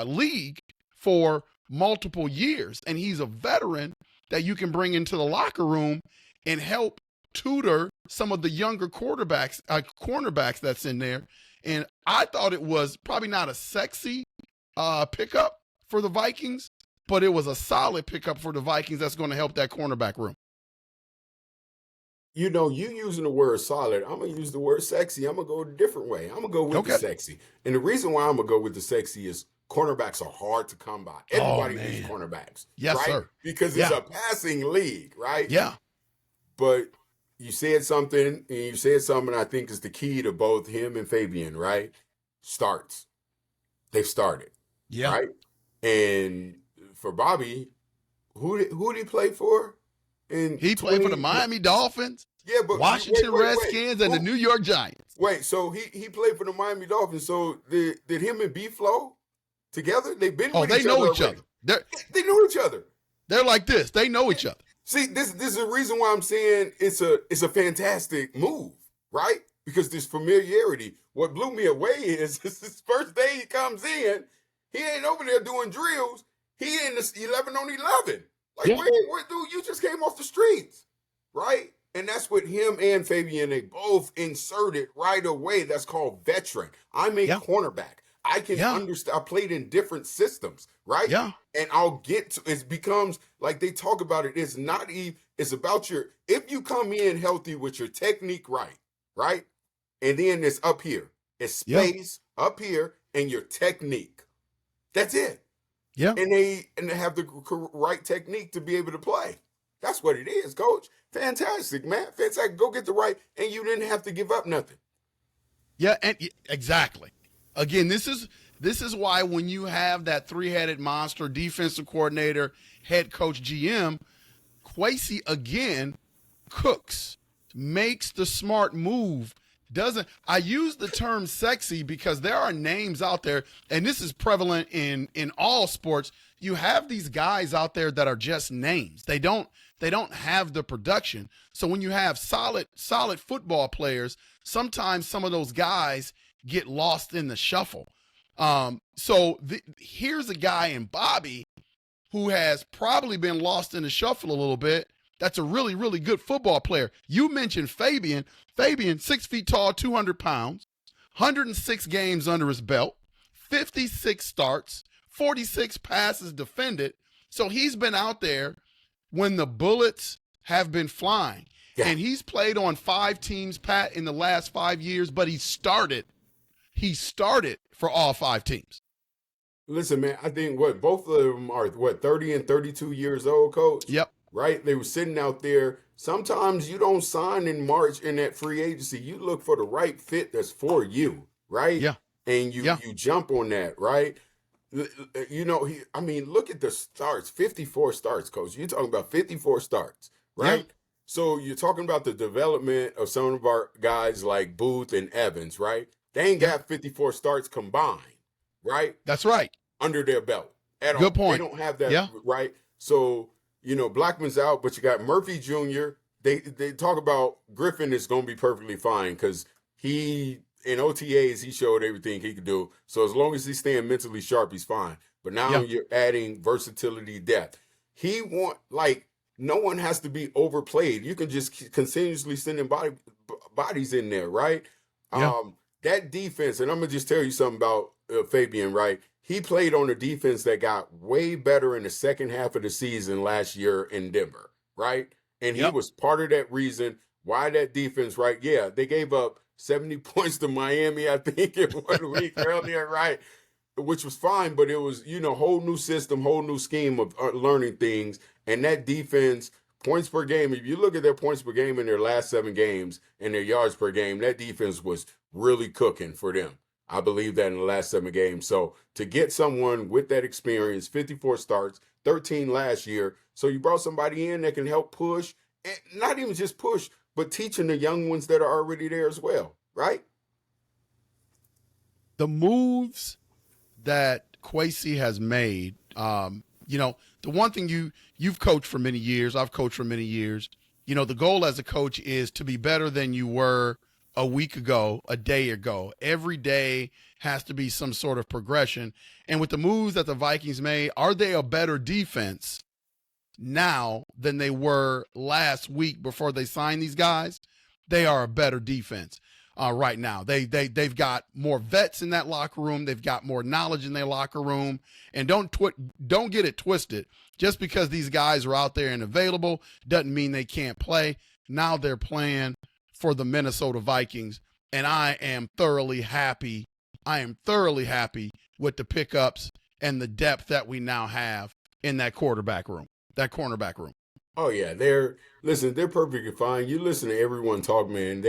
league for multiple years, and he's a veteran that you can bring into the locker room and help tutor some of the younger cornerbacks that's in there. And I thought it was probably not a sexy pickup for the Vikings, but it was a solid pickup for the Vikings that's going to help that cornerback room. You using the word solid. I'm going to use the word sexy. I'm going to go a different way. I'm going to go with the sexy. And the reason why I'm going to go with the sexy is cornerbacks are hard to come by. Everybody needs cornerbacks. Yes, right? Sir. Because it's a passing league, right? Yeah. But you said something, I think is the key to both him and Fabian, right? Starts. They've started. Yeah. Right? And for Bobby, who did he play for? He played for the Miami Dolphins, but Washington Redskins, and the New York Giants. Wait, so he played for the Miami Dolphins. So did him and B-Flow together? They've been with each other. Know each other. They know each other. They're like this. They know each other. See, this is the reason why I'm saying it's a fantastic move, right? Because this familiarity. What blew me away is his first day he comes in, he ain't over there doing drills. He in the 11 on 11. Like, wait, dude, you just came off the streets, right? And that's what him and Fabian, they both inserted right away. That's called veteran. I'm a cornerback. I can understand. I played in different systems, right? Yeah. And I'll get to it. Becomes like they talk about it. It's not even, it's about if you come in healthy with your technique right? And then it's up here. It's space up here and your technique. That's it. Yeah. And they have the right technique to be able to play. That's what it is, coach. Fantastic, man. Fantastic. Go get the right, and you didn't have to give up nothing. Yeah, and exactly. Again, this is why when you have that three-headed monster, defensive coordinator, head coach, GM, Kwesi again cooks, makes the smart move, I use the term sexy because there are names out there, and this is prevalent in all sports. You have these guys out there that are just names. They don't have the production. So when you have solid football players, sometimes some of those guys get lost in the shuffle. Here's a guy in Bobby who has probably been lost in the shuffle a little bit. That's a really, really good football player. You mentioned Fabian. Fabian, 6 feet tall, 200 pounds, 106 games under his belt, 56 starts, 46 passes defended. So he's been out there when the bullets have been flying. Yeah. And he's played on 5 teams, Pat, in the last 5 years, but he started for all 5 teams. Listen, man, I think both of them are 30 and 32 years old, Coach? Yep. Right? They were sitting out there. Sometimes you don't sign in March in that free agency. You look for the right fit that's for you, right? Yeah. And you jump on that, right? You know, look at the starts, 54 starts, Coach. You're talking about 54 starts, right? Yeah. So you're talking about the development of some of our guys like Booth and Evans, right? They ain't got 54 starts combined, right? That's right. Under their belt at all. Good point. They don't have that, right? So, you know, Blackman's out, but you got Murphy Jr. They talk about Griffin is going to be perfectly fine because in OTAs, he showed everything he could do. So as long as he's staying mentally sharp, he's fine. But now you're adding versatility, depth. No one has to be overplayed. You can just continuously send in bodies in there, right? Yeah. That defense, and I'm going to just tell you something about Fabian, right? He played on a defense that got way better in the second half of the season last year in Denver, right? And he was part of that reason why that defense, right? Yeah, they gave up 70 points to Miami, I think, in 1 week earlier, right? Which was fine, but it was, whole new system, whole new scheme of learning things. And that defense, points per game, if you look at their points per game in their last 7 games and their yards per game, that defense was really cooking for them. I believe that in the last 7 games. So to get someone with that experience, 54 starts, 13 last year. So you brought somebody in that can help push, and not even just push, but teaching the young ones that are already there as well, right? The moves that Kwesi has made, the one thing you've coached for many years, I've coached for many years, the goal as a coach is to be better than you were a week ago, a day ago. Every day has to be some sort of progression. And with the moves that the Vikings made, are they a better defense now than they were last week before they signed these guys? They are a better defense right now. They've got more vets in that locker room. They've got more knowledge in their locker room. And don't get it twisted. Just because these guys are out there and available doesn't mean they can't play. Now they're playing for the Minnesota Vikings, and I am thoroughly happy. I am thoroughly happy with the pickups and the depth that we now have in that cornerback room. Oh yeah, they're perfectly fine. You listen to everyone talk, man.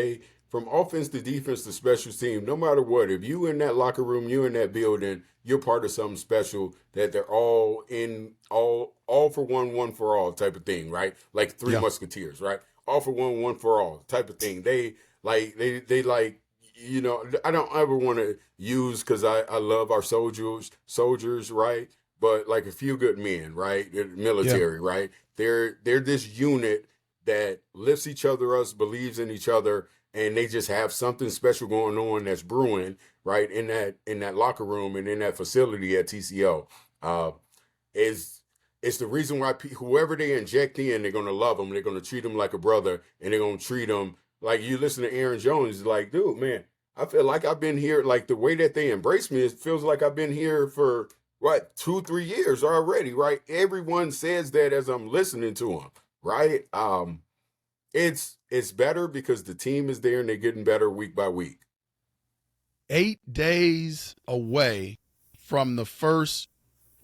From offense to defense to special team, no matter what, if you in that locker room, you in that building, you're part of something special that they're all in, all for one for all type of thing, right? Like Three Musketeers, right? All for one for all type of thing. They I don't ever want to use, because I love our soldiers, right? But like a few good men, right? Military, right? They're this unit that lifts each other up, believes in each other, and they just have something special going on that's brewing, right? In that locker room and in that facility at TCO. It's the reason why whoever they inject in, they're going to love them. They're going to treat them like a brother, and they're going to treat them like, you listen to Aaron Jones, like, dude, man, I feel like I've been here, like the way that they embrace me, it feels like I've been here for, 2-3 years already, right? Everyone says that as I'm listening to them, right? It's better because the team is there and they're getting better week by week. 8 days away from the first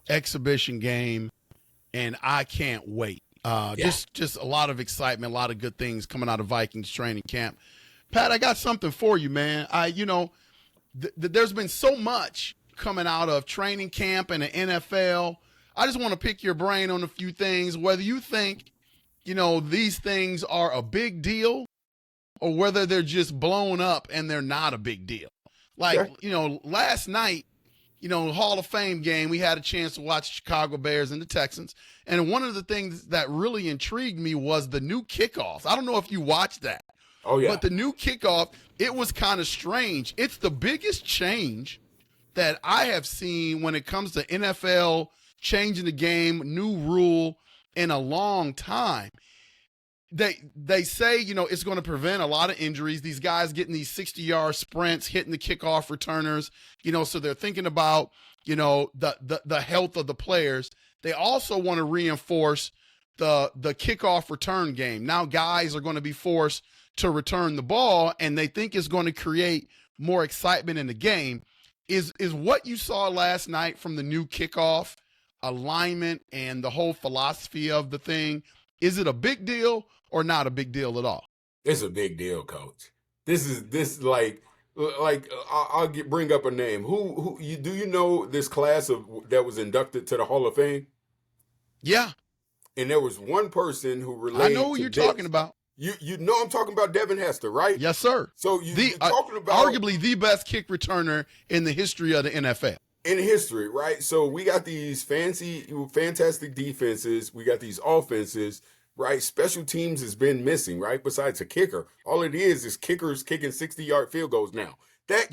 exhibition game, and I can't wait. Just a lot of excitement, a lot of good things coming out of Vikings training camp. Pat, I got something for you, man. There's been so much coming out of training camp and the NFL. I just want to pick your brain on a few things, whether you think, these things are a big deal or whether they're just blown up and they're not a big deal. Like, last night, Hall of Fame game, we had a chance to watch Chicago Bears and the Texans. And one of the things that really intrigued me was the new kickoff. I don't know if you watched that. Oh, yeah. But the new kickoff, it was kind of strange. It's the biggest change that I have seen when it comes to NFL changing the game, new rule in a long time. They say, it's going to prevent a lot of injuries. These guys getting these 60-yard sprints, hitting the kickoff returners, so they're thinking about, the health of the players. They also want to reinforce the kickoff return game. Now guys are going to be forced to return the ball, and they think it's going to create more excitement in the game. Is what you saw last night from the new kickoff alignment and the whole philosophy of the thing, is it a big deal or not a big deal at all? It's a big deal, Coach. This like I'll bring up a name. Do you know this class that was inducted to the Hall of Fame? Yeah. And there was one person who related. I know who you're talking about. You know I'm talking about Devin Hester, right? Yes, sir. So you're talking about arguably the best kick returner in the history of the NFL. In history, right? So we got these fantastic defenses. We got these offenses, right? Special teams has been missing, right? Besides a kicker. All it is kickers kicking 60-yard field goals now. That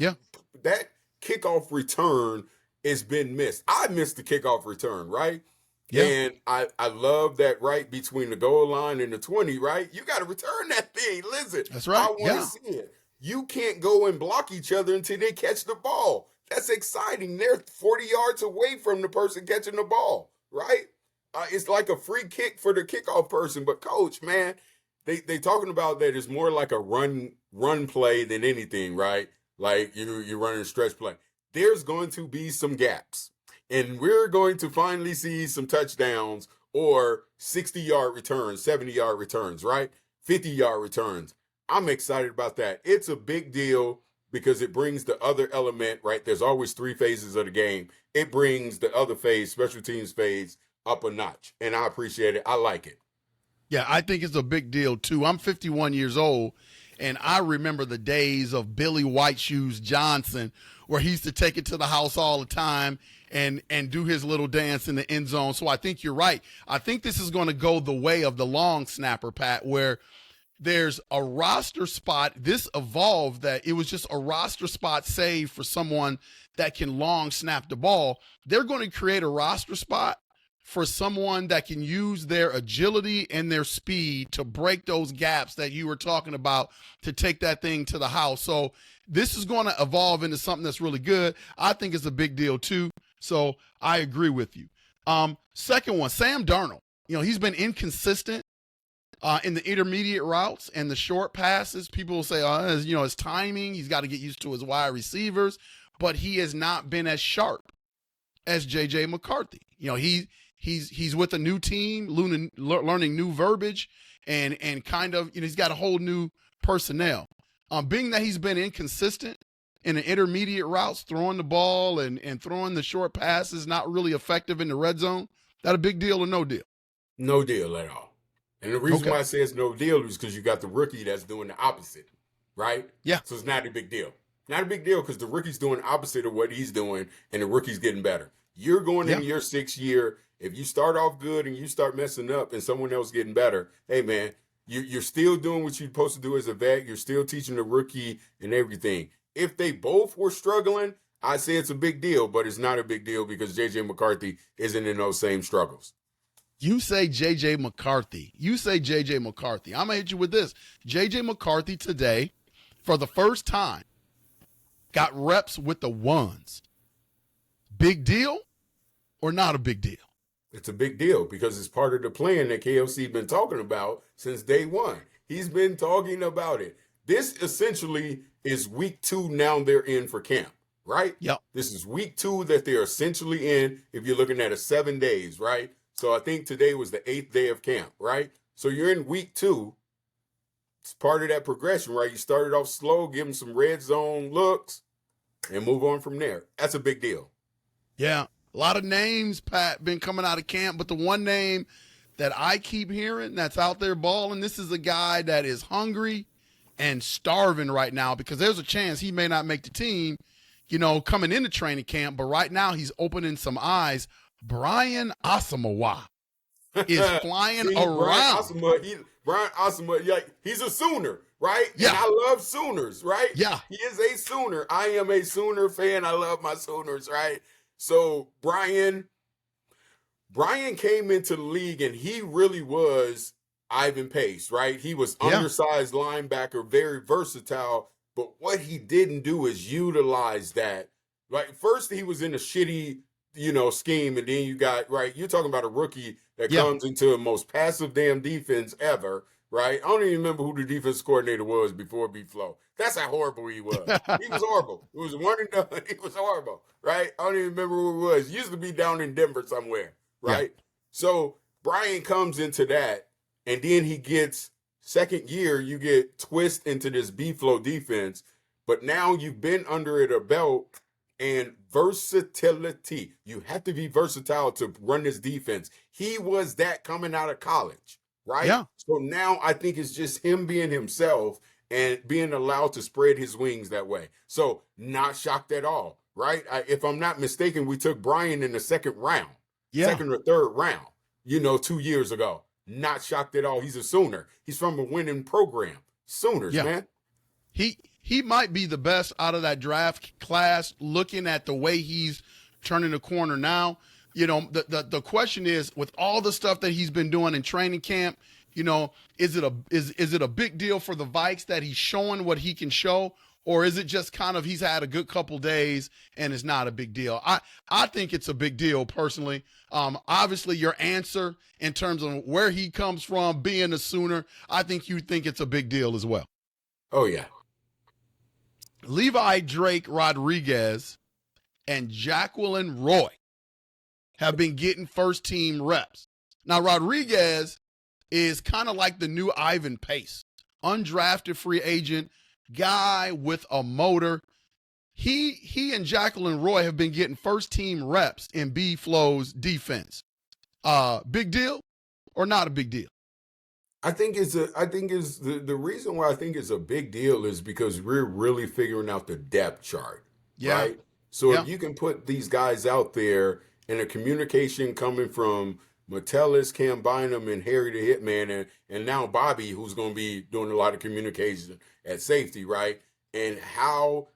kickoff return has been missed. I missed the kickoff return, right? Yeah. And I love that right between the goal line and the 20, right? You got to return that thing. Listen, that's right. I want to see it. You can't go and block each other until they catch the ball. That's exciting. They're 40 yards away from the person catching the ball, right? It's like a free kick for the kickoff person. But, Coach, man, they talking about that it's more like a run play than anything, right? Like you're running a stretch play. There's going to be some gaps. And we're going to finally see some touchdowns or 60-yard returns, 70-yard returns, right? 50-yard returns. I'm excited about that. It's a big deal because it brings the other element, right? There's always three phases of the game. It brings the other phase, special teams phase, up a notch. And I appreciate it. I like it. Yeah, I think it's a big deal, too. I'm 51 years old, and I remember the days of Billy White Shoes Johnson, where he used to take it to the house all the time and do his little dance in the end zone. So I think you're right. I think this is going to go the way of the long snapper, Pat, where there's a roster spot. This evolved that it was just a roster spot saved for someone that can long snap the ball. They're going to create a roster spot for someone that can use their agility and their speed to break those gaps that you were talking about to take that thing to the house. So this is going to evolve into something that's really good. I think it's a big deal too. So I agree with you. Second one, Sam Darnold. He's been inconsistent in the intermediate routes and the short passes. People will say, his timing, he's got to get used to his wide receivers, but he has not been as sharp as J.J. McCarthy. He's with a new team, learning new verbiage, and kind of, he's got a whole new personnel. Being that he's been inconsistent in the intermediate routes, throwing the ball and throwing the short passes, not really effective in the red zone, that a big deal or no deal? No deal at all. And the reason why I say it's no deal is because you got the rookie that's doing the opposite, right? Yeah. So it's not a big deal. Not a big deal because the rookie's doing the opposite of what he's doing, and the rookie's getting better. You're going in your sixth year. If you start off good and you start messing up and someone else getting better, hey, man, you're still doing what you're supposed to do as a vet. You're still teaching the rookie and everything. If they both were struggling, I say it's a big deal, but it's not a big deal because J.J. McCarthy isn't in those same struggles. You say J.J. McCarthy. I'm going to hit you with this. J.J. McCarthy today, for the first time, got reps with the ones. Big deal or not a big deal? It's a big deal because it's part of the plan that KLC been talking about since day one. He's been talking about it. This essentially is week 2 now they're in for camp, right? Yep. This is week 2 that they're essentially in if you're looking at a 7 days, right? So I think today was the 8th day of camp, right? So you're in week 2. It's part of that progression, right? You started off slow, give them some red zone looks, and move on from there. That's a big deal. Yeah. A lot of names, Pat, been coming out of camp, but the one name that I keep hearing that's out there balling, this is a guy that is hungry and starving right now because there's a chance he may not make the team, coming into training camp. But right now he's opening some eyes. Brian Asamoah is flying around. Brian Asamoah, he's a Sooner, right? Yeah. And I love Sooners, right? Yeah. He is a Sooner. I am a Sooner fan. I love my Sooners, right? So Brian came into the league and he really was Ivan Pace, right? He was undersized linebacker, very versatile. But what he didn't do is utilize that. Like, first he was in a shitty, scheme, and then you got, right, you're talking about a rookie that comes into the most passive damn defense ever, right? I don't even remember who the defense coordinator was before B-Flow. That's how horrible he was. He was horrible. It was one and done. He was horrible, right? I don't even remember who it was. He used to be down in Denver somewhere, right? Yeah. So Brian comes into that, and then he gets, second year, you get twist into this B-Flow defense, but now you've been under it a belt. And versatility. You have to be versatile to run this defense. He was that coming out of college, right? Yeah. So now I think it's just him being himself and being allowed to spread his wings that way. So not shocked at all, right? If I'm not mistaken, we took Brian in the second round, second or third round, 2 years ago. Not shocked at all. He's a Sooner. He's from a winning program. Sooners, man. He might be the best out of that draft class, looking at the way he's turning the corner now. The question is, with all the stuff that he's been doing in training camp, is it a big deal for the Vikes that he's showing what he can show, or is it just kind of he's had a good couple days and it's not a big deal? I think it's a big deal personally. Obviously, your answer in terms of where he comes from, being a Sooner, I think you think it's a big deal as well. Oh, yeah. Levi Drake Rodriguez and Jacqueline Roy have been getting first-team reps. Now, Rodriguez is kind of like the new Ivan Pace, undrafted free agent, guy with a motor. He and Jacqueline Roy have been getting first-team reps in B-Flow's defense. Big deal or not a big deal? I think the reason why I think it's a big deal is because we're really figuring out the depth chart, right? So if you can put these guys out there and the communication coming from Metellus, Cam Bynum, and Harry the Hitman, and now Bobby, who's going to be doing a lot of communication at safety, right? And how,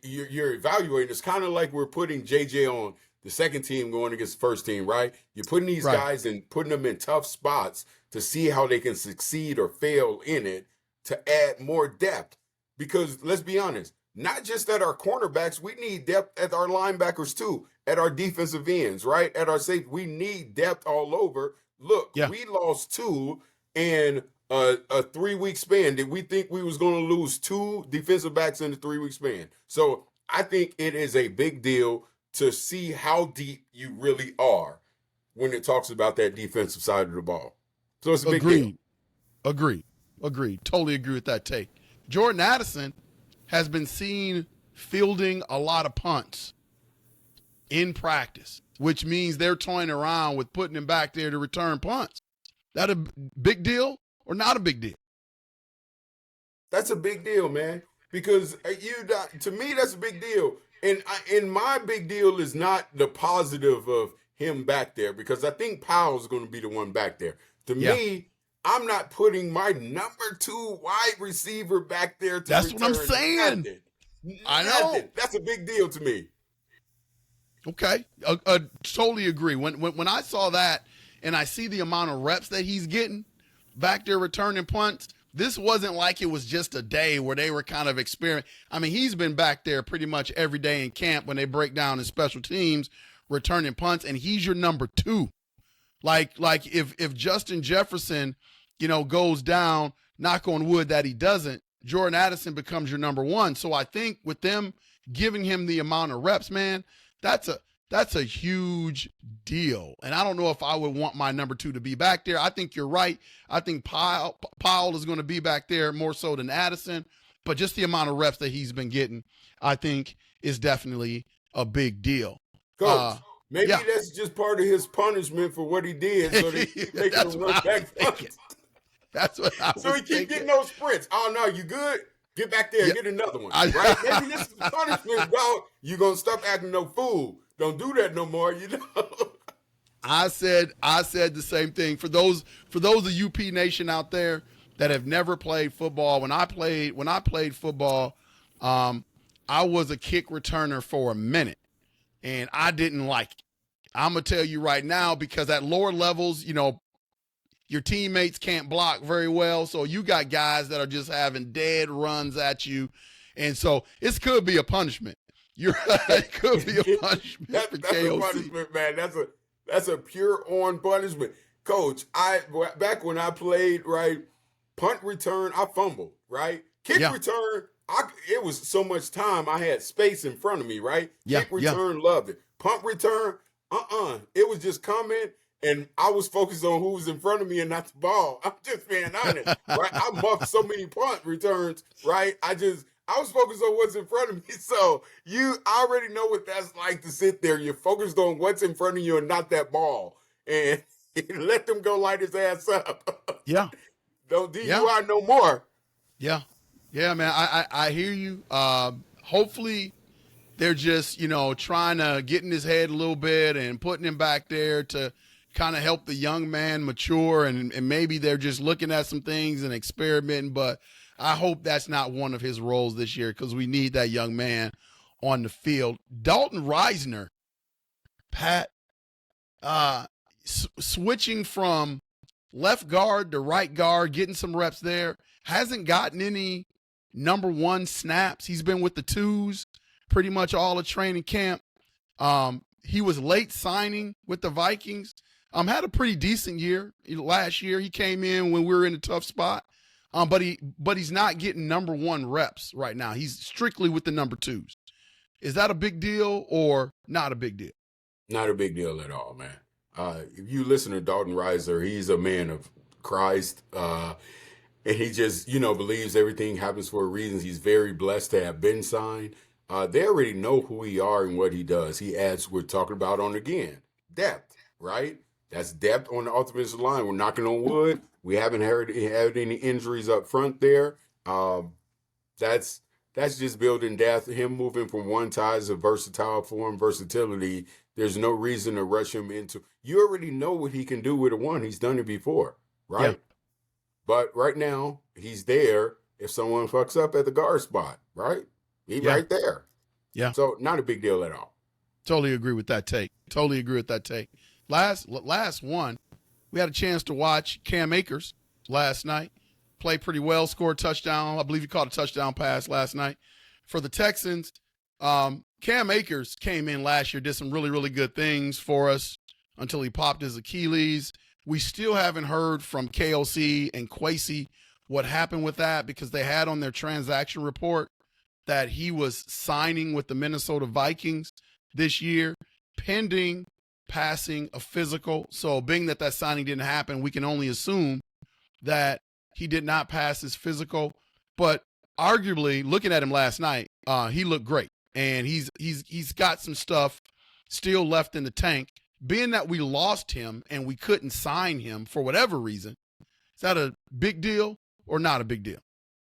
you're evaluating, it's kind of like we're putting JJ on the second team going against the first team, right? You're putting these guys and putting them in tough spots to see how they can succeed or fail in it to add more depth. Because let's be honest, not just at our cornerbacks, we need depth at our linebackers too, at our defensive ends, right? At our safety, we need depth all over. Look, we lost two in a 3-week span. Did we think we was going to lose two defensive backs in a 3-week span? So I think it is a big deal to see how deep you really are when it talks about that defensive side of the ball. So it's a big deal. Agreed. Totally agree with that take. Jordan Addison has been seen fielding a lot of punts in practice, which means they're toying around with putting him back there to return punts. That a big deal or not a big deal? That's a big deal, man, because to me, that's a big deal. And my big deal is not the positive of him back there, because I think Powell's going to be the one back there. To me, I'm not putting my number 2 wide receiver back there to That's what I'm saying. Nothing. I know. That's a big deal to me. Okay. Totally agree. When I saw that and I see the amount of reps that he's getting back there returning punts, this wasn't like it was just a day where they were kind of experimenting. I mean, he's been back there pretty much every day in camp when they break down in special teams, returning punts, and he's your number 2. Like if Justin Jefferson, goes down, knock on wood that he doesn't, Jordan Addison becomes your number 1. So I think with them giving him the amount of reps, man, that's a huge deal. And I don't know if I would want my number 2 to be back there. I think you're right. I think Powell is going to be back there more so than Addison. But just the amount of reps that he's been getting, I think, is definitely a big deal. Coach, maybe that's just part of his punishment for what he did, so they make him run back. That's what I So was he keep thinking. getting those sprints. Oh, no, you good? Get back there and get another one, I- right? Maybe this is punishment, dog. You're going to stop acting no fool. Don't do that no more, you know? I said the same thing. For those of UP Nation out there that have never played football, when I played football, I was a kick returner for a minute, and I didn't like it. I'm gonna tell you right now, because at lower levels, you know, your teammates can't block very well, so you got guys that are just having dead runs at you, and so it could be a punishment. It could be a punishment for That's KOC. a punishment, man. That's a pure on punishment. Coach, back when I played, right, punt return, I fumbled, right? Kick return, it was so much time I had space in front of me, right? Yeah, Kick return, loved it. Punt return, it was just coming, and I was focused on who was in front of me and not the ball. I'm just being honest, right? I muffed so many punt returns, right? I was focused on what's in front of me. So you already know what that's like to sit there. You're focused on what's in front of you and not that ball. And let them go light his ass up. Yeah. Don't DUI no more. Yeah. Yeah, man. I hear you. Hopefully they're just, you know, trying to get in his head a little bit and putting him back there to kind of help the young man mature, and maybe they're just looking at some things and experimenting, but I hope that's not one of his roles this year, because we need that young man on the field. Dalton Reisner, Pat, switching from left guard to right guard, getting some reps there, hasn't gotten any number one snaps. He's been with the twos pretty much all of training camp. He was late signing with the Vikings. Had a pretty decent year last year. He came in when we were in a tough spot. But he's not getting number one reps right now. He's strictly with the number twos. Is that a big deal or not a big deal? Not a big deal at all, man. If you listen to Dalton Reisner, he's a man of Christ. And he just, believes everything happens for a reason. He's very blessed to have been signed. They already know who he are and what he does. He adds, we're talking about on again, depth, right? That's depth on the offensive line. We're knocking on wood. We haven't had any injuries up front there. That's just building depth. Him moving from one tie to versatile form, versatility. There's no reason to rush him into. You already know what he can do with a one. He's done it before, right? Yeah. But right now, he's there if someone fucks up at the guard spot, right? He's right there. Yeah. So not a big deal at all. Totally agree with that take. Last one, we had a chance to watch Cam Akers last night. Played pretty well, scored a touchdown. I believe he caught a touchdown pass last night. For the Texans, Cam Akers came in last year, did some really, really good things for us until he popped his Achilles. We still haven't heard from KOC and Kwesi what happened with that, because they had on their transaction report that he was signing with the Minnesota Vikings this year, pending passing a physical. So being that signing didn't happen, we can only assume that he did not pass his physical. But arguably, looking at him last night, he looked great, and he's got some stuff still left in the tank. Being that we lost him and we couldn't sign him for whatever reason, is that a big deal or not a big deal?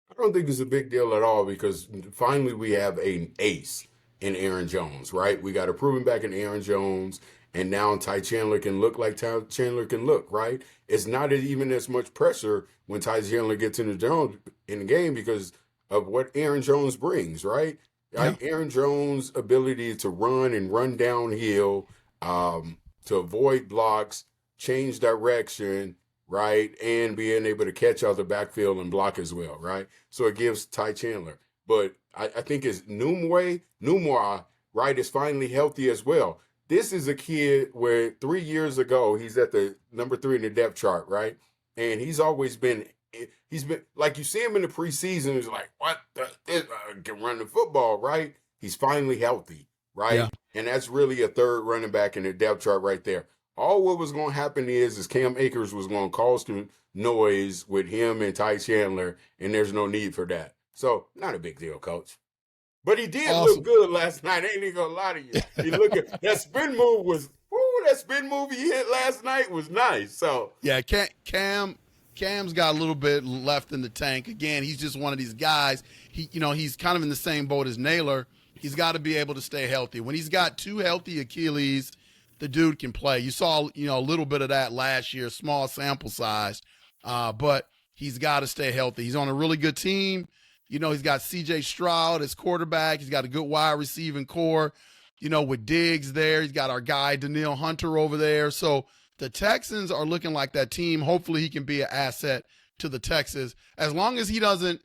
I don't think it's a big deal at all, because finally we have an ace in Aaron Jones, right? We got a proven back in Aaron Jones, and now Ty Chandler can look like Ty Chandler can look, right? It's not even as much pressure when Ty Chandler gets in the game because of what Aaron Jones brings, right? Yeah. Aaron Jones' ability to run downhill, to avoid blocks, change direction, right? And being able to catch out the backfield and block as well, right? So it gives Ty Chandler. But I think it's Numwa, right, is finally healthy as well. This is a kid where 3 years ago, he's at the number 3 in the depth chart, right? And he's been like, you see him in the preseason, he's like, what? This can run the football, right? He's finally healthy, right? Yeah. And that's really a third running back in the depth chart right there. All what was going to happen is Cam Akers was going to cause some noise with him and Ty Chandler, and there's no need for that. So not a big deal, Coach. But he did look good last night. I ain't even gonna lie to you. He looked that spin move he hit last night was nice. So yeah, Cam Cam's got a little bit left in the tank. Again, he's just one of these guys. He's kind of in the same boat as Naylor. He's got to be able to stay healthy. When he's got two healthy Achilles, the dude can play. You saw, a little bit of that last year, small sample size, but he's got to stay healthy. He's on a really good team. He's got C.J. Stroud as quarterback. He's got a good wide receiving core, with Diggs there. He's got our guy Danielle Hunter over there. So the Texans are looking like that team. Hopefully he can be an asset to the Texans. As long as he doesn't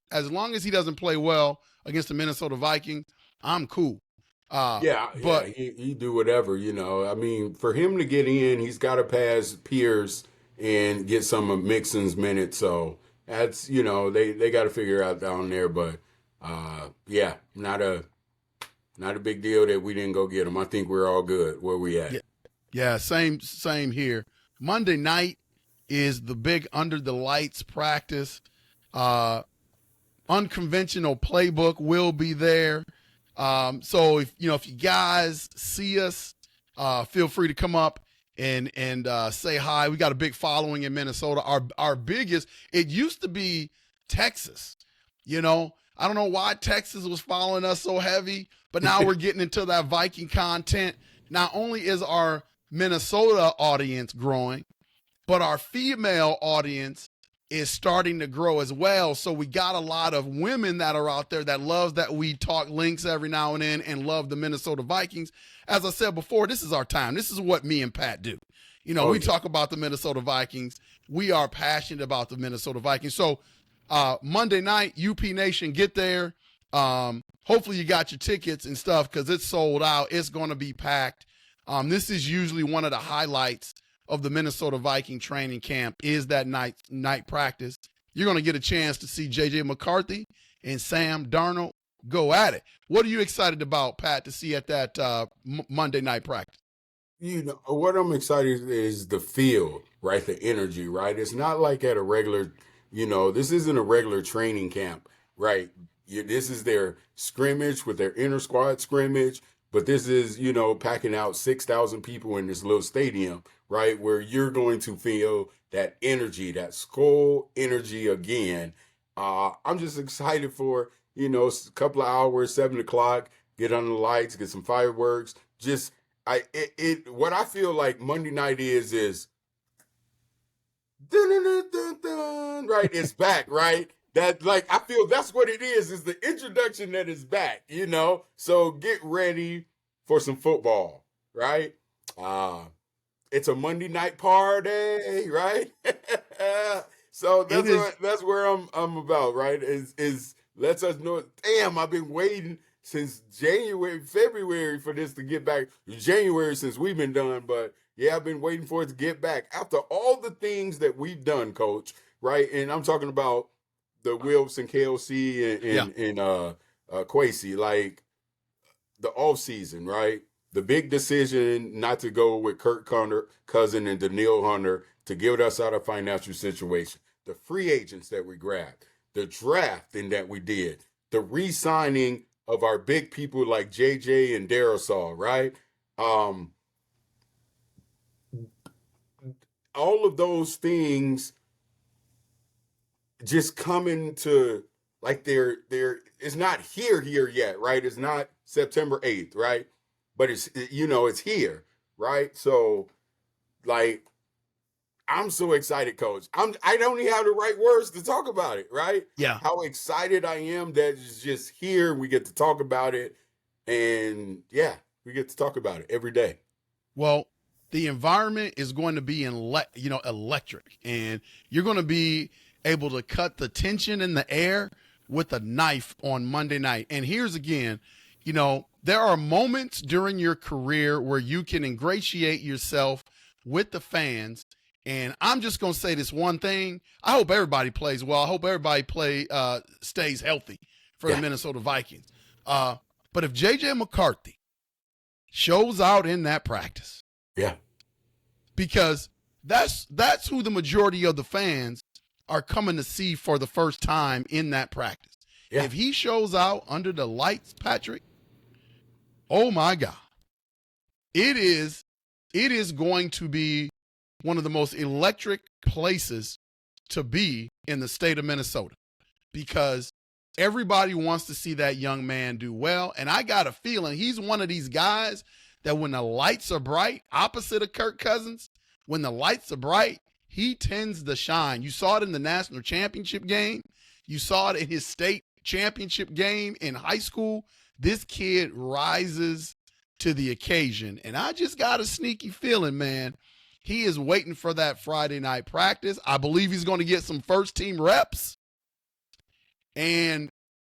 play well against the Minnesota Vikings, I'm cool. But he do whatever, I mean, for him to get in, he's got to pass Pierce and get some of Mixon's minutes. So that's, they got to figure out down there. But not a big deal that we didn't go get him. I think we're all good where we at. Yeah, same here. Monday night is the big under the lights practice. Unconventional Playbook will be there. So if you guys see us, feel free to come up and say hi. We got a big following in Minnesota. Our biggest, it used to be Texas. I don't know why Texas was following us so heavy, but now we're getting into that Viking content. Not only is our Minnesota audience growing, but our female audience is starting to grow as well. So we got a lot of women that are out there that loves that we talk links every now and then and love the Minnesota Vikings. As I said before, this is our time. This is what me and Pat do. We talk about the Minnesota Vikings. We are passionate about the Minnesota Vikings. So Monday night, UP Nation, get there. Hopefully you got your tickets and stuff because it's sold out. It's going to be packed. This is usually one of the highlights of the Minnesota Viking training camp is that night practice. You're going to get a chance to see J.J. McCarthy and Sam Darnold go at it. What are you excited about, Pat, to see at that Monday night practice? What I'm excited is the field, right? The energy, right? It's not like at a regular, this isn't a regular training camp, right? This is their scrimmage with their inner squad scrimmage. But this is, packing out 6,000 people in this little stadium, right, where you're going to feel that energy, that Skull energy again. I'm just excited for, a couple of hours, 7 o'clock, get under the lights, get some fireworks. What I feel like Monday night is dun, dun, dun, dun, dun, right? It's back, right? That I feel that's what it is the introduction that is back, So get ready for some football, right? It's a Monday night party, right? So that's where I'm about, right? Is lets us know. Damn, I've been waiting since February for this to get back. January since we've been done, but yeah, I've been waiting for it to get back after all the things that we've done, Coach. Right, and I'm talking about the Wilfs and KLC and Kwesi, like the off season, right? The big decision not to go with Kirk Cousin and Danielle Hunter to get us out of financial situation. The free agents that we grabbed, the drafting that we did, the re-signing of our big people like JJ and Darrisaw, right? All of those things just coming to they're it's not here yet, right? It's not September 8th, right? But it's it's here, right? So I'm so excited, Coach. I don't even have the right words to talk about it, right? Yeah. How excited I am that it's just here. We get to talk about it. And yeah, we get to talk about it every day. Well, the environment is going to be electric, and you're going to be able to cut the tension in the air with a knife on Monday night. And here's again, there are moments during your career where you can ingratiate yourself with the fans. And I'm just going to say this one thing. I hope everybody plays well. I hope everybody stays healthy for the Minnesota Vikings. But if J.J. McCarthy shows out in that practice, because that's who the majority of the fans are coming to see for the first time in that practice. Yeah. If he shows out under the lights, Patrick, oh my God, it is going to be one of the most electric places to be in the state of Minnesota, because everybody wants to see that young man do well. And I got a feeling he's one of these guys that when the lights are bright, opposite of Kirk Cousins, when the lights are bright, he tends to shine. You saw it in the national championship game. You saw it in his state championship game in high school. This kid rises to the occasion. And I just got a sneaky feeling, man, he is waiting for that Friday night practice. I believe he's going to get some first team reps. And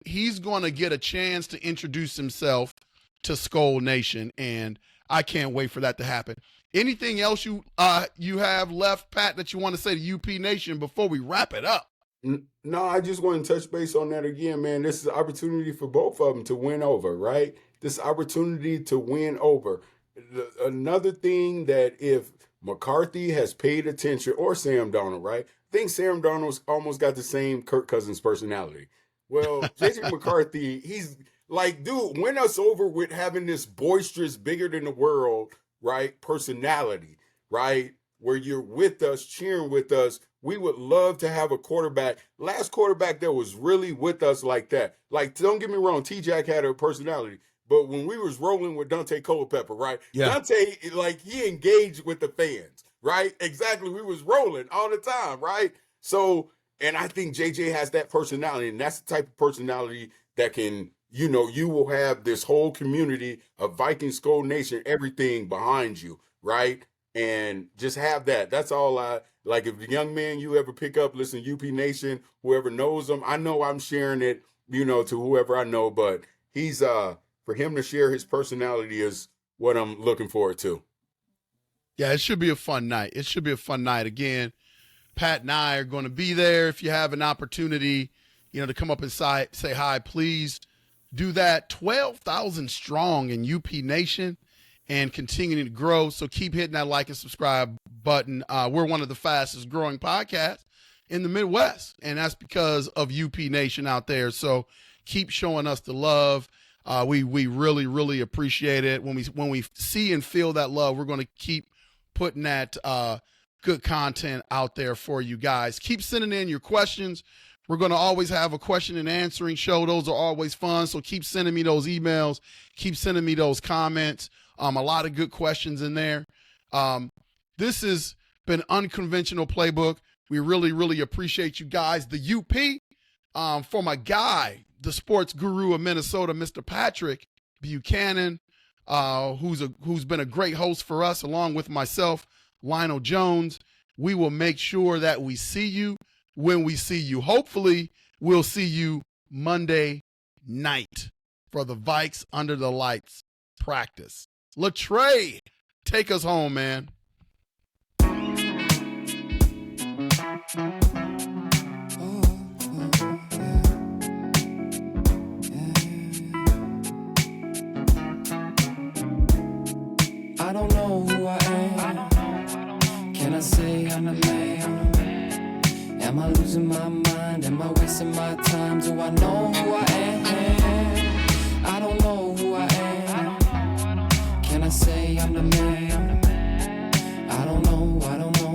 he's going to get a chance to introduce himself to Skull Nation. And I can't wait for that to happen. Anything else you have left, Pat, that you want to say to UP Nation before we wrap it up? No, I just want to touch base on that again, man. This is an opportunity for both of them to win over, right? This opportunity to win over. Another thing that if McCarthy has paid attention, or Sam Darnold, right? I think Sam Darnold's almost got the same Kirk Cousins personality. Well, JJ McCarthy, he's like, dude, win us over with having this boisterous, bigger than the world, right, personality, right, where you're with us, cheering with us. We would love to have a quarterback. Last quarterback that was really with us like that. Like, don't get me wrong, T-Jack had a personality. But when we was rolling with Dante Culpepper, right? Yeah. Dante, like, he engaged with the fans, right? Exactly. We was rolling all the time, right? So, and I think JJ has that personality, and that's the type of personality that can, you know, you will have this whole community of Viking Skull Nation, everything behind you, right? And just have that. That's all I, like, if the young man you ever pick up, listen, UP Nation, whoever knows him, I know I'm sharing it, you know, to whoever I know, but he's, for him to share his personality is what I'm looking forward to. Yeah, it should be a fun night. It should be a fun night. Again, Pat and I are going to be there. If you have an opportunity, you know, to come up and say hi, please do that. 12,000 strong in UP Nation and continuing to grow. So keep hitting that like and subscribe button. We're one of the fastest growing podcasts in the Midwest, and that's because of UP Nation out there. So keep showing us the love. We really, really appreciate it. When we see and feel that love, we're going to keep putting that good content out there for you guys. Keep sending in your questions. We're going to always have a question and answering show. Those are always fun. So keep sending me those emails. Keep sending me those comments. A lot of good questions in there. This has been Unconventional Playbook. We really, really appreciate you guys. The UP, for my guy, the sports guru of Minnesota, Mr. Patrick Buchanan, who's been a great host for us, along with myself, Lionel Jones. We will make sure that we see you when we see you. Hopefully, we'll see you Monday night for the Vikes Under the Lights practice. Latrey, take us home, man. I don't know who I am. Can I say I'm the man? Am I losing my mind? Am I wasting my time? Do I know who I am? I don't know who I am. Can I say I'm the man? I don't know, I don't know.